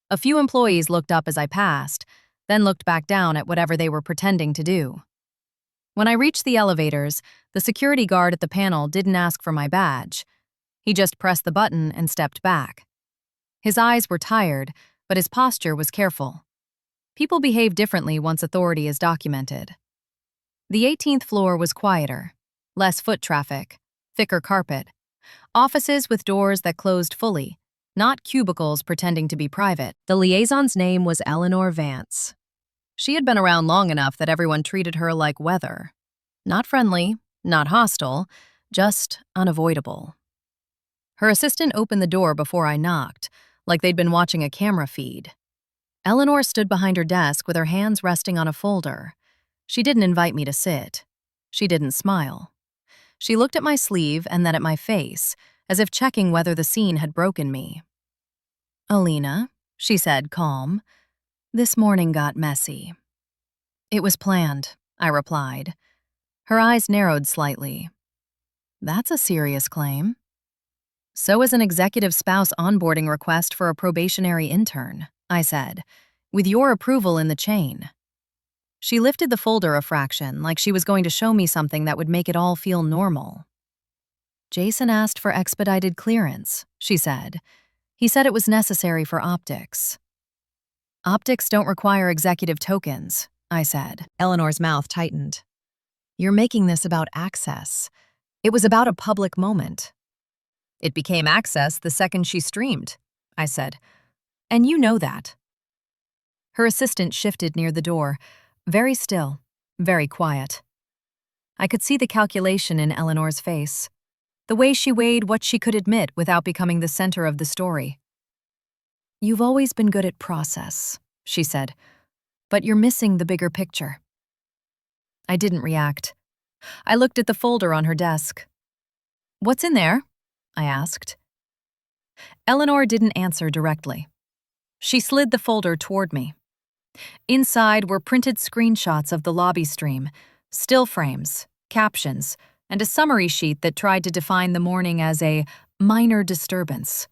A few employees looked up as I passed, then looked back down at whatever they were pretending to do. When I reached the elevators, the security guard at the panel didn't ask for my badge. He just pressed the button and stepped back. His eyes were tired, but his posture was careful. People behave differently once authority is documented. The 18th floor was quieter, less foot traffic, thicker carpet, offices with doors that closed fully, not cubicles pretending to be private. The liaison's name was Eleanor Vance. She had been around long enough that everyone treated her like weather. Not friendly, not hostile, just unavoidable. Her assistant opened the door before I knocked, like they'd been watching a camera feed. Eleanor stood behind her desk with her hands resting on a folder. She didn't invite me to sit. She didn't smile. She looked at my sleeve and then at my face, as if checking whether the scene had broken me. "Alina," she said, calm, "this morning got messy." "It was planned," I replied. Her eyes narrowed slightly. "That's a serious claim." "So is an executive spouse onboarding request for a probationary intern," I said, "with your approval in the chain." She lifted the folder a fraction, like she was going to show me something that would make it all feel normal. "Jason asked for expedited clearance," she said. "He said it was necessary for optics." "Optics don't require executive tokens," I said. Eleanor's mouth tightened. "You're making this about access. It was about a public moment." "It became access the second she streamed," I said. "And you know that." Her assistant shifted near the door, very still, very quiet. I could see the calculation in Eleanor's face, the way she weighed what she could admit without becoming the center of the story. "You've always been good at process," she said, "but you're missing the bigger picture." I didn't react. I looked at the folder on her desk. "What's in there?" I asked. Eleanor didn't answer directly. She slid the folder toward me. Inside were printed screenshots of the lobby stream, still frames, captions, and a summary sheet that tried to define the morning as a minor disturbance.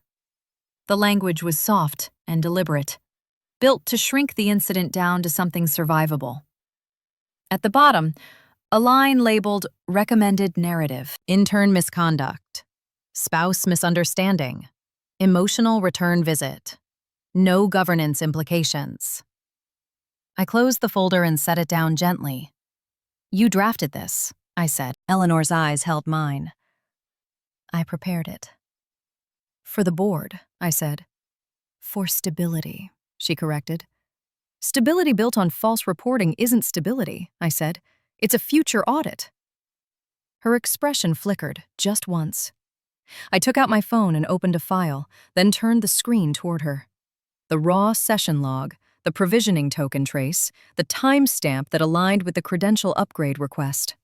The language was soft and deliberate, built to shrink the incident down to something survivable. At the bottom, a line labeled recommended narrative, intern misconduct, spouse misunderstanding, emotional return visit, no governance implications. I closed the folder and set it down gently. "You drafted this," I said. Eleanor's eyes held mine. "I prepared it." "For the board," I said. "For stability," she corrected. "Stability built on false reporting isn't stability," I said. "It's a future audit." Her expression flickered, just once. I took out my phone and opened a file, then turned the screen toward her. The raw session log, the provisioning token trace, the timestamp that aligned with the credential upgrade request.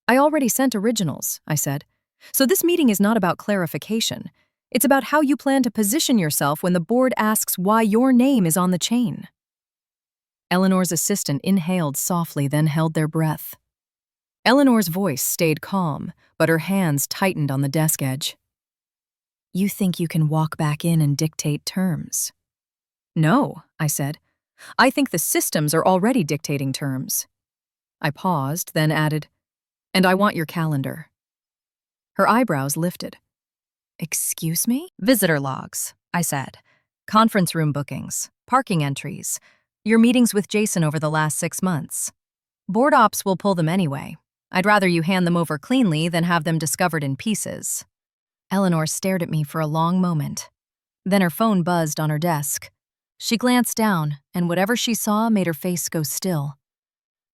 "I already sent originals," I said. "So this meeting is not about clarification. It's about how you plan to position yourself when the board asks why your name is on the chain." Eleanor's assistant inhaled softly, then held their breath. Eleanor's voice stayed calm, but her hands tightened on the desk edge. "You think you can walk back in and dictate terms?" "No," I said. "I think the systems are already dictating terms." I paused, then added, "And I want your calendar." Her eyebrows lifted. "Excuse me?" "Visitor logs," I said. "Conference room bookings, parking entries, your meetings with Jason over the last 6 months. Board ops will pull them anyway. I'd rather you hand them over cleanly than have them discovered in pieces." Eleanor stared at me for a long moment. Then her phone buzzed on her desk. She glanced down, and whatever she saw made her face go still.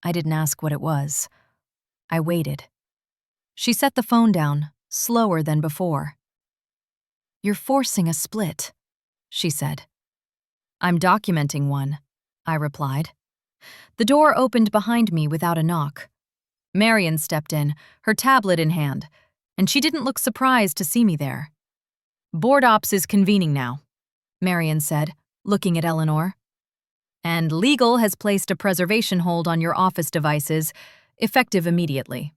I didn't ask what it was. I waited. She set the phone down, slower than before. "You're forcing a split." she said. I'm documenting one, I replied. The door opened behind me without a knock. Marion stepped in, her tablet in hand, and she didn't look surprised to see me there. Board Ops is convening now, Marion said, looking at Eleanor. And legal has placed a preservation hold on your office devices, effective immediately.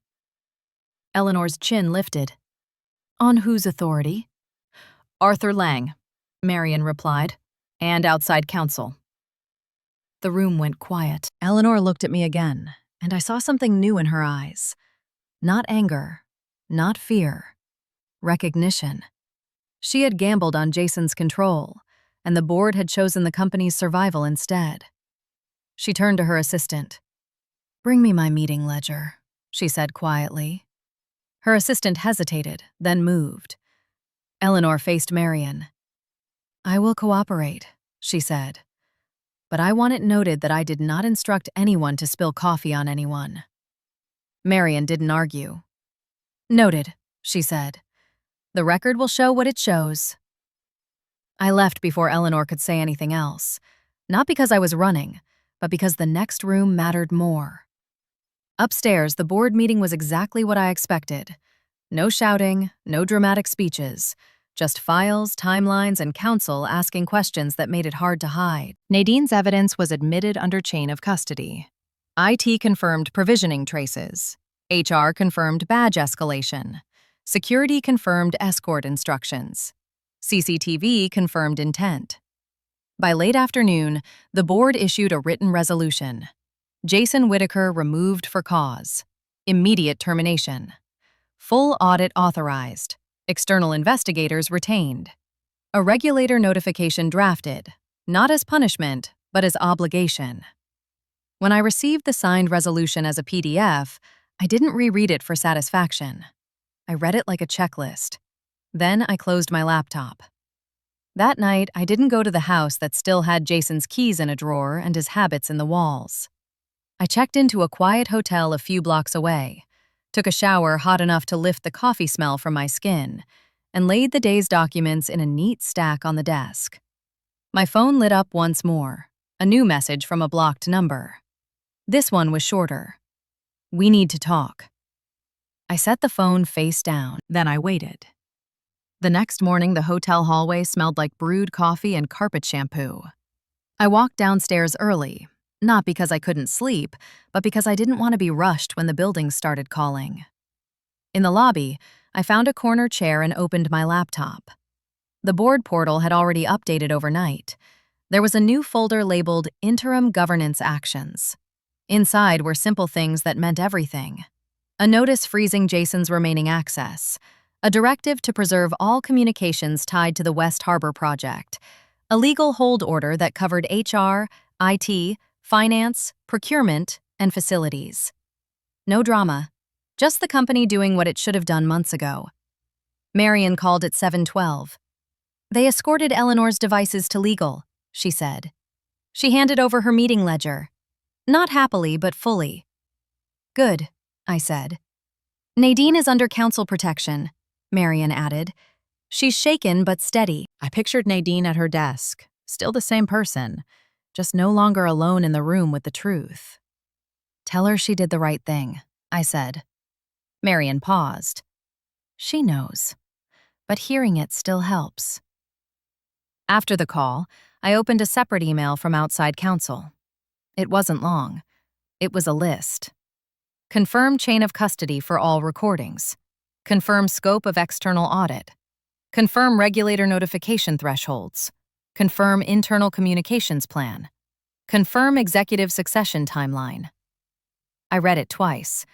Eleanor's chin lifted. On whose authority? Arthur Lang, Marion replied, and outside counsel. The room went quiet. Eleanor looked at me again, and I saw something new in her eyes. Not anger, not fear. Recognition. She had gambled on Jason's control, and the board had chosen the company's survival instead. She turned to her assistant. Bring me my meeting ledger, she said quietly. Her assistant hesitated, then moved. Eleanor faced Marion. I will cooperate, she said. But I want it noted that I did not instruct anyone to spill coffee on anyone. Marion didn't argue. Noted, she said. The record will show what it shows. I left before Eleanor could say anything else, not because I was running, but because the next room mattered more. Upstairs, the board meeting was exactly what I expected. No shouting, no dramatic speeches, just files, timelines, and counsel asking questions that made it hard to hide. Nadine's evidence was admitted under chain of custody. IT confirmed provisioning traces. HR confirmed badge escalation. Security confirmed escort instructions. CCTV confirmed intent. By late afternoon, the board issued a written resolution. Jason Whitaker removed for cause. Immediate termination. Full audit authorized. External investigators retained. A regulator notification drafted, not as punishment, but as obligation. When I received the signed resolution as a PDF, I didn't reread it for satisfaction. I read it like a checklist. Then I closed my laptop. That night, I didn't go to the house that still had Jason's keys in a drawer and his habits in the walls. I checked into a quiet hotel a few blocks away, took a shower hot enough to lift the coffee smell from my skin, and laid the day's documents in a neat stack on the desk. My phone lit up once more, a new message from a blocked number. This one was shorter. We need to talk. I set the phone face down, then I waited. The next morning, the hotel hallway smelled like brewed coffee and carpet shampoo. I walked downstairs early, not because I couldn't sleep, but because I didn't want to be rushed when the building started calling. In the lobby, I found a corner chair and opened my laptop. The board portal had already updated overnight. There was a new folder labeled Interim Governance Actions. Inside were simple things that meant everything. A notice freezing Jason's remaining access, a directive to preserve all communications tied to the West Harbor project, a legal hold order that covered HR, IT, finance, procurement, and facilities. No drama, just the company doing what it should have done months ago. Marion called at 7:12. They escorted Eleanor's devices to legal, she said. She handed over her meeting ledger. Not happily, but fully. Good, I said. Nadine is under counsel protection, Marion added. She's shaken but steady. I pictured Nadine at her desk, still the same person, just no longer alone in the room with the truth. Tell her she did the right thing, I said. Marion paused. She knows, but hearing it still helps. After the call, I opened a separate email from outside counsel. It wasn't long. It was a list. Confirm chain of custody for all recordings. Confirm scope of external audit. Confirm regulator notification thresholds. Confirm internal communications plan. Confirm executive succession timeline. I read it twice.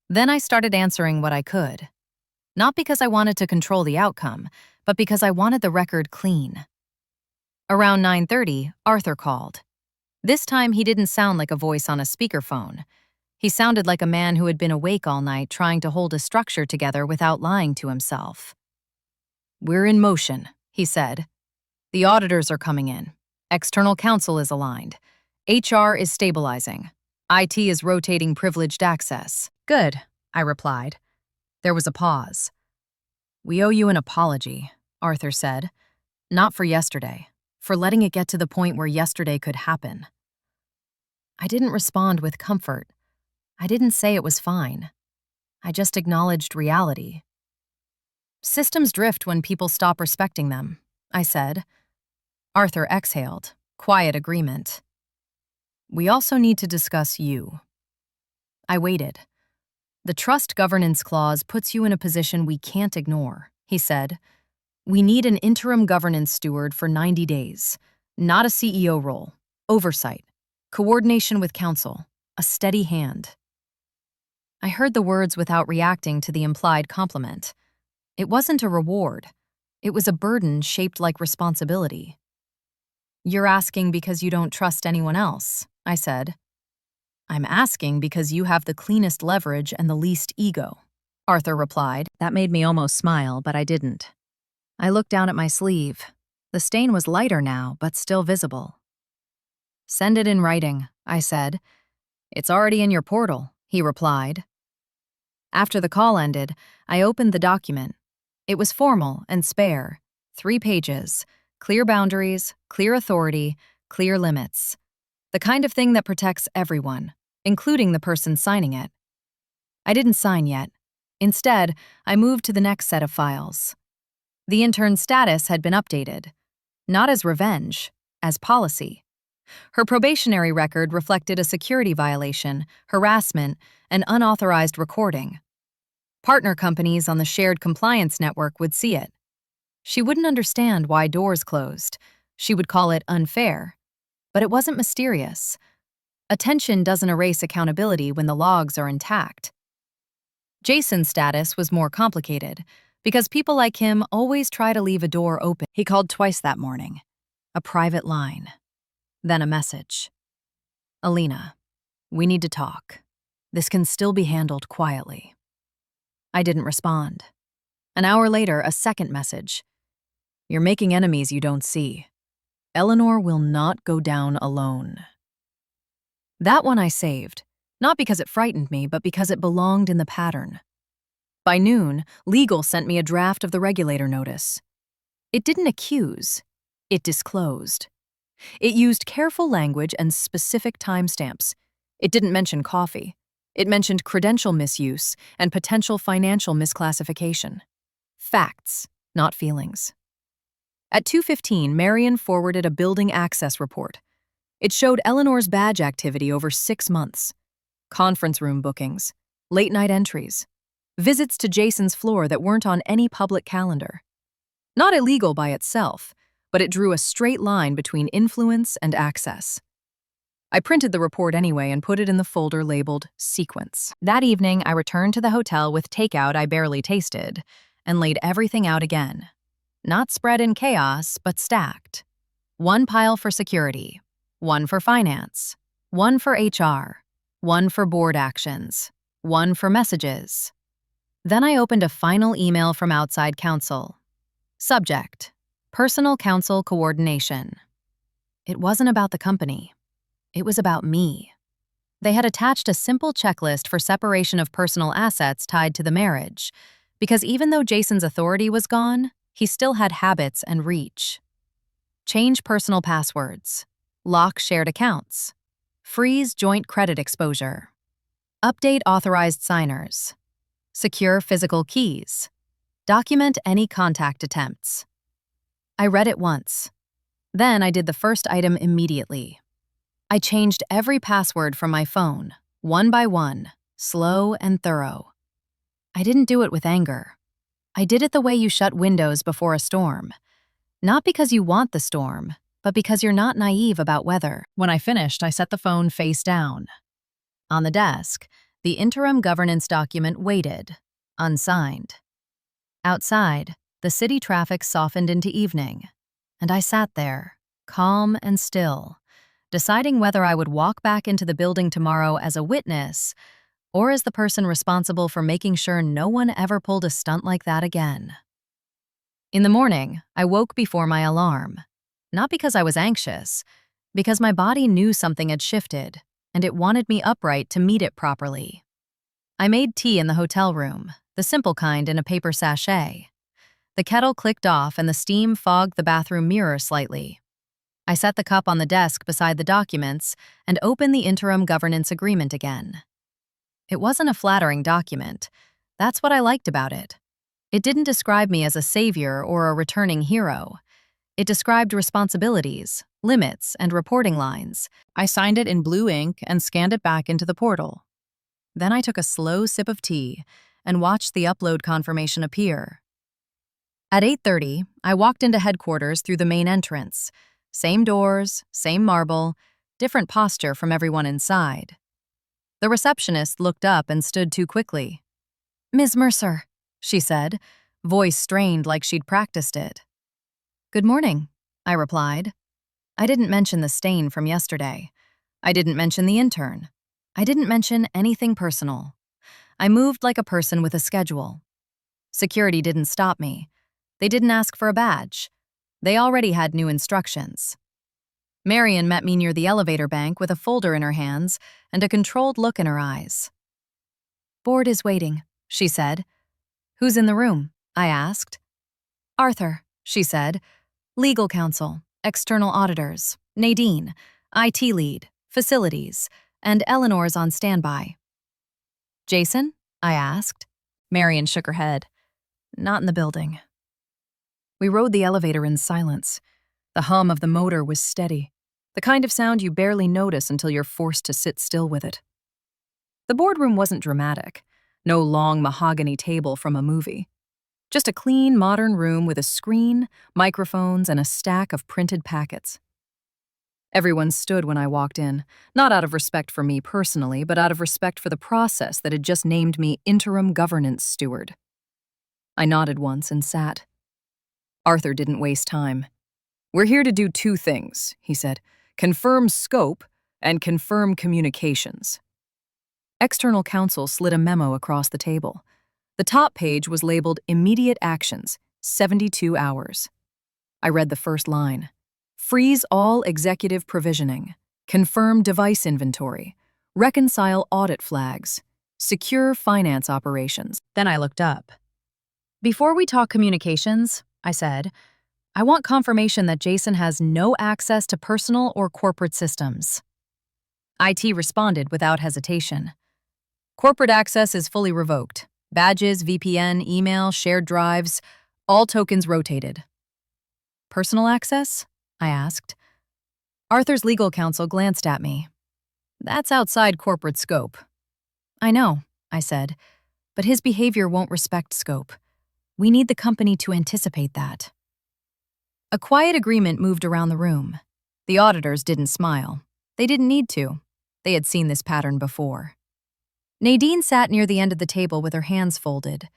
Then I started answering what I could. Not because I wanted to control the outcome, but because I wanted the record clean. Around 9:30, Arthur called. This time he didn't sound like a voice on a speakerphone. He sounded like a man who had been awake all night trying to hold a structure together without lying to himself. We're in motion, he said. The auditors are coming in. External counsel is aligned. HR is stabilizing. IT is rotating privileged access. Good, I replied. There was a pause. We owe you an apology, Arthur said. Not for yesterday. for letting it get to the point where yesterday could happen. I didn't respond with comfort. I didn't say it was fine. I just acknowledged reality. Systems drift when people stop respecting them, I said. Arthur exhaled, quiet agreement. We also need to discuss you. I waited. The trust governance clause puts you in a position we can't ignore, he said. We need an interim governance steward for 90 days, not a CEO role, oversight, coordination with counsel, a steady hand. I heard the words without reacting to the implied compliment. It wasn't a reward. It was a burden shaped like responsibility. You're asking because you don't trust anyone else, I said. I'm asking because you have the cleanest leverage and the least ego, Arthur replied. That made me almost smile, but I didn't. I looked down at my sleeve. The stain was lighter now, but still visible. Send it in writing, I said. It's already in your portal, he replied. After the call ended, I opened the document. It was formal and spare. 3 pages. Clear boundaries, clear authority, clear limits. The kind of thing that protects everyone, including the person signing it. I didn't sign yet. Instead, I moved to the next set of files. The intern's status had been updated. Not as revenge, as policy. Her probationary record reflected a security violation, harassment, and unauthorized recording. Partner companies on the shared compliance network would see it. She wouldn't understand why doors closed. She would call it unfair. But it wasn't mysterious. Attention doesn't erase accountability when the logs are intact. Jason's status was more complicated, because people like him always try to leave a door open. He called twice that morning. A private line. Then a message. Alina, we need to talk. This can still be handled quietly. I didn't respond. An hour later, a second message. You're making enemies you don't see. Eleanor will not go down alone. That one I saved, not because it frightened me, but because it belonged in the pattern. By noon, legal sent me a draft of the regulator notice. It didn't accuse, it disclosed. It used careful language and specific timestamps. It didn't mention coffee. It mentioned credential misuse and potential financial misclassification. Facts, not feelings. At 2:15, Marion forwarded a building access report. It showed Eleanor's badge activity over 6 months. Conference room bookings, late-night entries, visits to Jason's floor that weren't on any public calendar. Not illegal by itself, but it drew a straight line between influence and access. I printed the report anyway and put it in the folder labeled Sequence. That evening, I returned to the hotel with takeout I barely tasted and laid everything out again. Not spread in chaos, but stacked. 1 pile for security, 1 for finance, 1 for HR, 1 for board actions, 1 for messages. Then I opened a final email from outside counsel. Subject: Personal Counsel Coordination. It wasn't about the company. It was about me. They had attached a simple checklist for separation of personal assets tied to the marriage, because even though Jason's authority was gone, he still had habits and reach. Change personal passwords. Lock shared accounts. Freeze joint credit exposure. Update authorized signers. Secure physical keys. Document any contact attempts. I read it once. Then I did the first item immediately. I changed every password from my phone, one by one, slow and thorough. I didn't do it with anger. I did it the way you shut windows before a storm. Not because you want the storm, but because you're not naive about weather. When I finished, I set the phone face down. On the desk, the interim governance document waited, unsigned. Outside, the city traffic softened into evening, and I sat there, calm and still, deciding whether I would walk back into the building tomorrow as a witness or as the person responsible for making sure no one ever pulled a stunt like that again. In the morning, I woke before my alarm, not because I was anxious, because my body knew something had shifted, and it wanted me upright to meet it properly. I made tea in the hotel room, the simple kind in a paper sachet. The kettle clicked off and the steam fogged the bathroom mirror slightly. I set the cup on the desk beside the documents and opened the interim governance agreement again. It wasn't a flattering document. That's what I liked about it. It didn't describe me as a savior or a returning hero. It described responsibilities, limits, and reporting lines. I signed it in blue ink and scanned it back into the portal. Then I took a slow sip of tea and watched the upload confirmation appear. At 8:30, I walked into headquarters through the main entrance. Same doors, same marble, different posture from everyone inside. The receptionist looked up and stood too quickly. "Ms. Mercer," she said, voice strained like she'd practiced it. "Good morning," I replied. I didn't mention the stain from yesterday. I didn't mention the intern. I didn't mention anything personal. I moved like a person with a schedule. Security didn't stop me. They didn't ask for a badge. They already had new instructions. Marion met me near the elevator bank with a folder in her hands and a controlled look in her eyes. "Board is waiting," she said. "Who's in the room?" I asked. "Arthur," she said. "Legal counsel, external auditors, Nadine, IT lead, facilities, and Eleanor's on standby." "Jason?" I asked. Marion shook her head. "Not in the building." We rode the elevator in silence. The hum of the motor was steady, the kind of sound you barely notice until you're forced to sit still with it. The boardroom wasn't dramatic. No long mahogany table from a movie. Just a clean, modern room with a screen, microphones, and a stack of printed packets. Everyone stood when I walked in, not out of respect for me personally, but out of respect for the process that had just named me interim governance steward. I nodded once and sat. Arthur didn't waste time. "We're here to do two things," he said. "Confirm scope and confirm communications." External counsel slid a memo across the table. The top page was labeled Immediate Actions, 72 hours. I read the first line. Freeze all executive provisioning. Confirm device inventory. Reconcile audit flags. Secure finance operations. Then I looked up. "Before we talk communications," I said, "I want confirmation that Jason has no access to personal or corporate systems." IT responded without hesitation. "Corporate access is fully revoked. Badges, VPN, email, shared drives, all tokens rotated." "Personal access?" I asked. Arthur's legal counsel glanced at me. "That's outside corporate scope." "I know," I said, "but his behavior won't respect scope. We need the company to anticipate that." A quiet agreement moved around the room. The auditors didn't smile. They didn't need to. They had seen this pattern before. Nadine sat near the end of the table with her hands folded.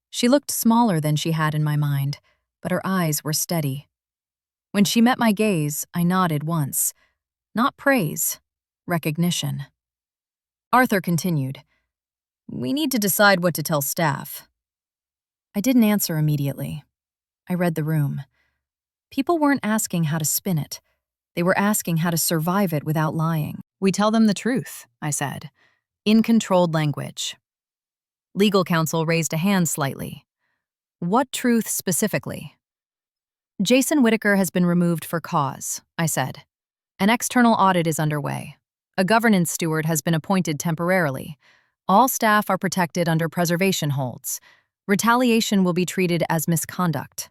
She looked smaller than she had in my mind, but her eyes were steady. When she met my gaze, I nodded once. Not praise, recognition. Arthur continued. "We need to decide what to tell staff." I didn't answer immediately. I read the room. People weren't asking how to spin it. They were asking how to survive it without lying. "We tell them the truth," I said, in controlled language. Legal counsel raised a hand slightly. "What truth specifically?" "Jason Whitaker has been removed for cause," I said. "An external audit is underway. A governance steward has been appointed temporarily. All staff are protected under preservation holds. Retaliation will be treated as misconduct."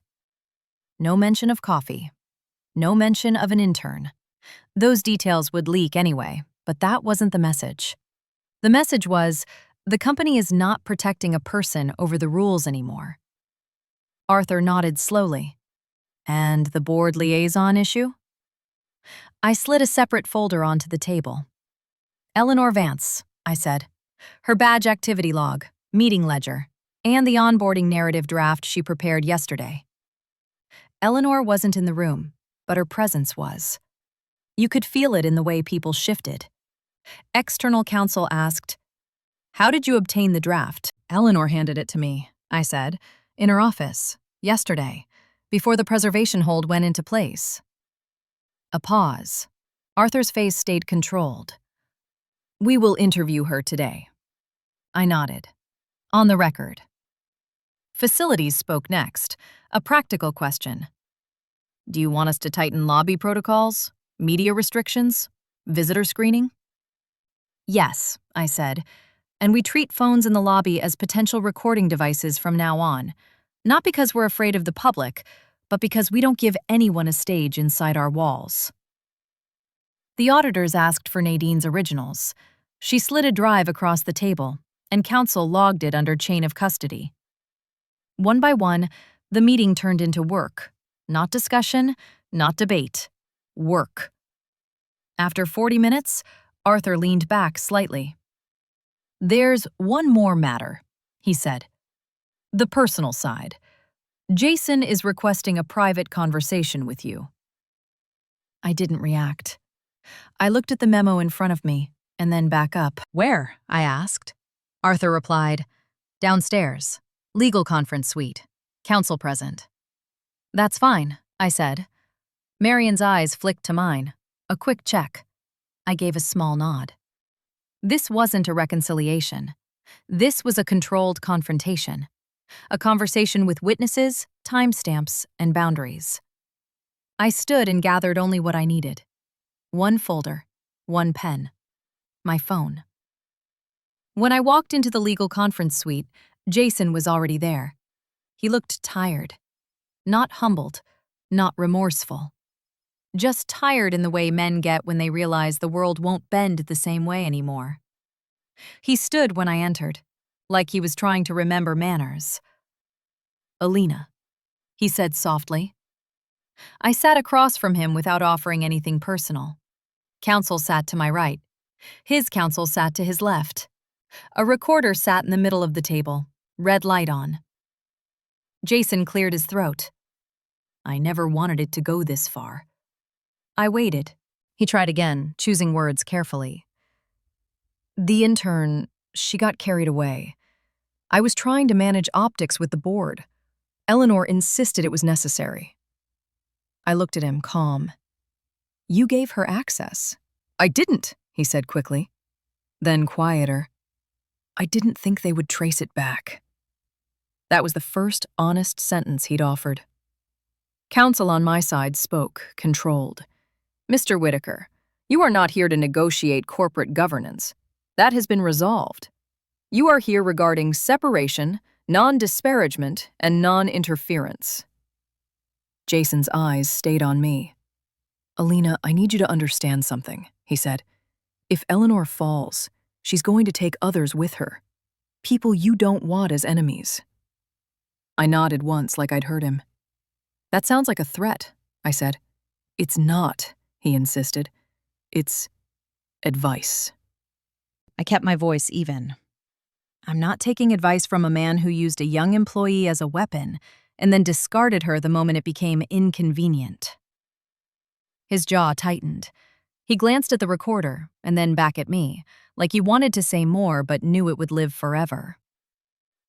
No mention of coffee. No mention of an intern. Those details would leak anyway, but that wasn't the message. The message was, the company is not protecting a person over the rules anymore. Arthur nodded slowly. "And the board liaison issue?" I slid a separate folder onto the table. "Eleanor Vance," I said. "Her badge activity log, meeting ledger, and the onboarding narrative draft she prepared yesterday." Eleanor wasn't in the room, but her presence was. You could feel it in the way people shifted. External counsel asked, "How did you obtain the draft?" "Eleanor handed it to me," I said, "in her office, yesterday, before the preservation hold went into place." A pause. Arthur's face stayed controlled. "We will interview her today." I nodded. "On the record." Facilities spoke next, a practical question. "Do you want us to tighten lobby protocols? Media restrictions? Visitor screening? Yes, I said, and we treat phones in the lobby as potential recording devices from now on. Not because we're afraid of the public, but because we don't give anyone a stage inside our walls. The auditors asked for Nadine's originals. She slid a drive across the table, and counsel logged it under chain of custody. One by one, the meeting turned into work. Not discussion, not debate. Work. After 40 minutes, Arthur leaned back slightly. "There's one more matter," he said. "The personal side. Jason is requesting a private conversation with you." I didn't react. I looked at the memo in front of me, and then back up. Where? I asked. Arthur replied, "Downstairs. Legal conference suite. Counsel present." "That's fine," I said. Marion's eyes flicked to mine. A quick check. I gave a small nod. This wasn't a reconciliation. This was a controlled confrontation. A conversation with witnesses, timestamps, and boundaries. I stood and gathered only what I needed. One folder, one pen, my phone. When I walked into the legal conference suite, Jason was already there. He looked tired. Not humbled, not remorseful. Just tired in the way men get when they realize the world won't bend the same way anymore. He stood when I entered, like he was trying to remember manners. "Alina," he said softly. I sat across from him without offering anything personal. Counsel sat to my right. His counsel sat to his left. A recorder sat in the middle of the table, red light on. Jason cleared his throat. "I never wanted it to go this far." I waited. He tried again, choosing words carefully. "The intern, she got carried away. I was trying to manage optics with the board. Eleanor insisted it was necessary." I looked at him, calm. "You gave her access." "I didn't," he said quickly. Then quieter. "I didn't think they would trace it back." That was the first honest sentence he'd offered. Counsel on my side spoke, controlled. "Mr. Whitaker, you are not here to negotiate corporate governance. That has been resolved. You are here regarding separation, non-disparagement, and non-interference." Jason's eyes stayed on me. "Alina, I need you to understand something," he said. "If Eleanor falls, she's going to take others with her. People you don't want as enemies." I nodded once like I'd heard him. "That sounds like a threat," I said. "It's not," he insisted. "It's advice." I kept my voice even. I'm not taking advice from a man who used a young employee as a weapon and then discarded her the moment it became inconvenient. His jaw tightened. He glanced at the recorder and then back at me, like he wanted to say more but knew it would live forever.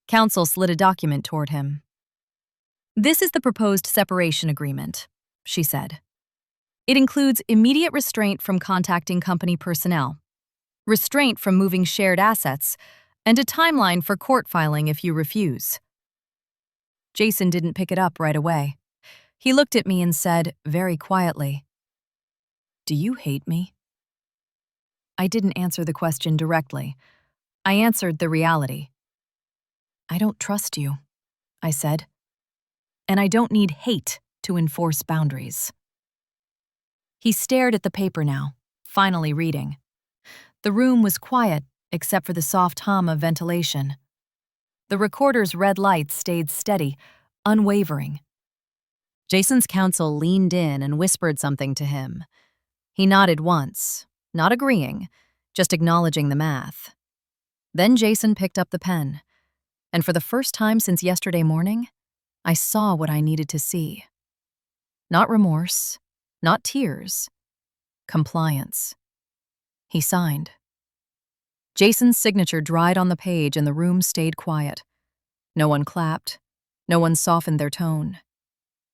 Counsel slid a document toward him. "This is the proposed separation agreement," she said. "It includes immediate restraint from contacting company personnel, restraint from moving shared assets, and a timeline for court filing if you refuse." Jason didn't pick it up right away. He looked at me and said, very quietly, "Do you hate me?" I didn't answer the question directly. I answered the reality. "I don't trust you," I said. "And I don't need hate to enforce boundaries." He stared at the paper now, finally reading. The room was quiet, except for the soft hum of ventilation. The recorder's red light stayed steady, unwavering. Jason's counsel leaned in and whispered something to him. He nodded once, not agreeing, just acknowledging the math. Then Jason picked up the pen, and for the first time since yesterday morning, I saw what I needed to see. Not remorse, not tears, compliance. He signed. Jason's signature dried on the page and the room stayed quiet. No one clapped. No one softened their tone.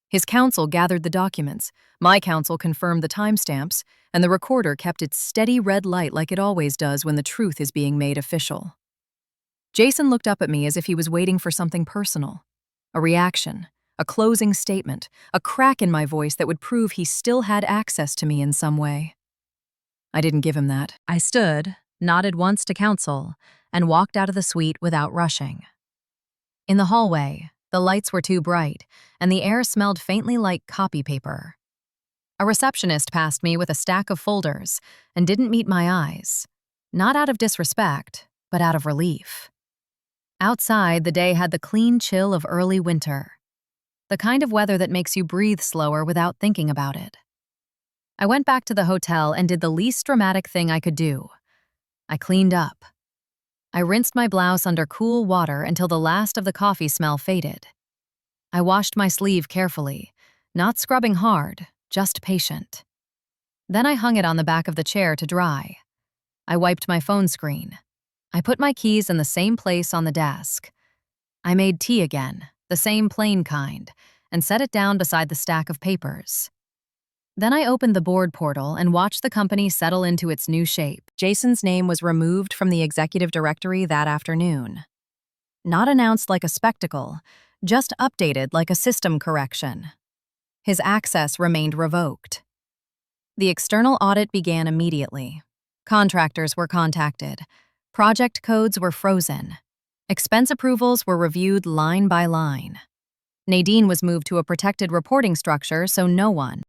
His counsel gathered the documents, my counsel confirmed the timestamps, and the recorder kept its steady red light like it always does when the truth is being made official. Jason looked up at me as if he was waiting for something personal, a reaction, a closing statement, a crack in my voice that would prove he still had access to me in some way. I didn't give him that. I stood, nodded once to counsel, and walked out of the suite without rushing. In the hallway, the lights were too bright, and the air smelled faintly like copy paper. A receptionist passed me with a stack of folders and didn't meet my eyes, not out of disrespect, but out of relief. Outside, the day had the clean chill of early winter, the kind of weather that makes you breathe slower without thinking about it. I went back to the hotel and did the least dramatic thing I could do. I cleaned up. I rinsed my blouse under cool water until the last of the coffee smell faded. I washed my sleeve carefully, not scrubbing hard, just patient. Then I hung it on the back of the chair to dry. I wiped my phone screen. I put my keys in the same place on the desk. I made tea again, the same plain kind, and set it down beside the stack of papers. Then I opened the board portal and watched the company settle into its new shape. Jason's name was removed from the executive directory that afternoon. Not announced like a spectacle, just updated like a system correction. His access remained revoked. The external audit began immediately. Contractors were contacted. Project codes were frozen. Expense approvals were reviewed line by line. Nadine was moved to a protected reporting structure so no one,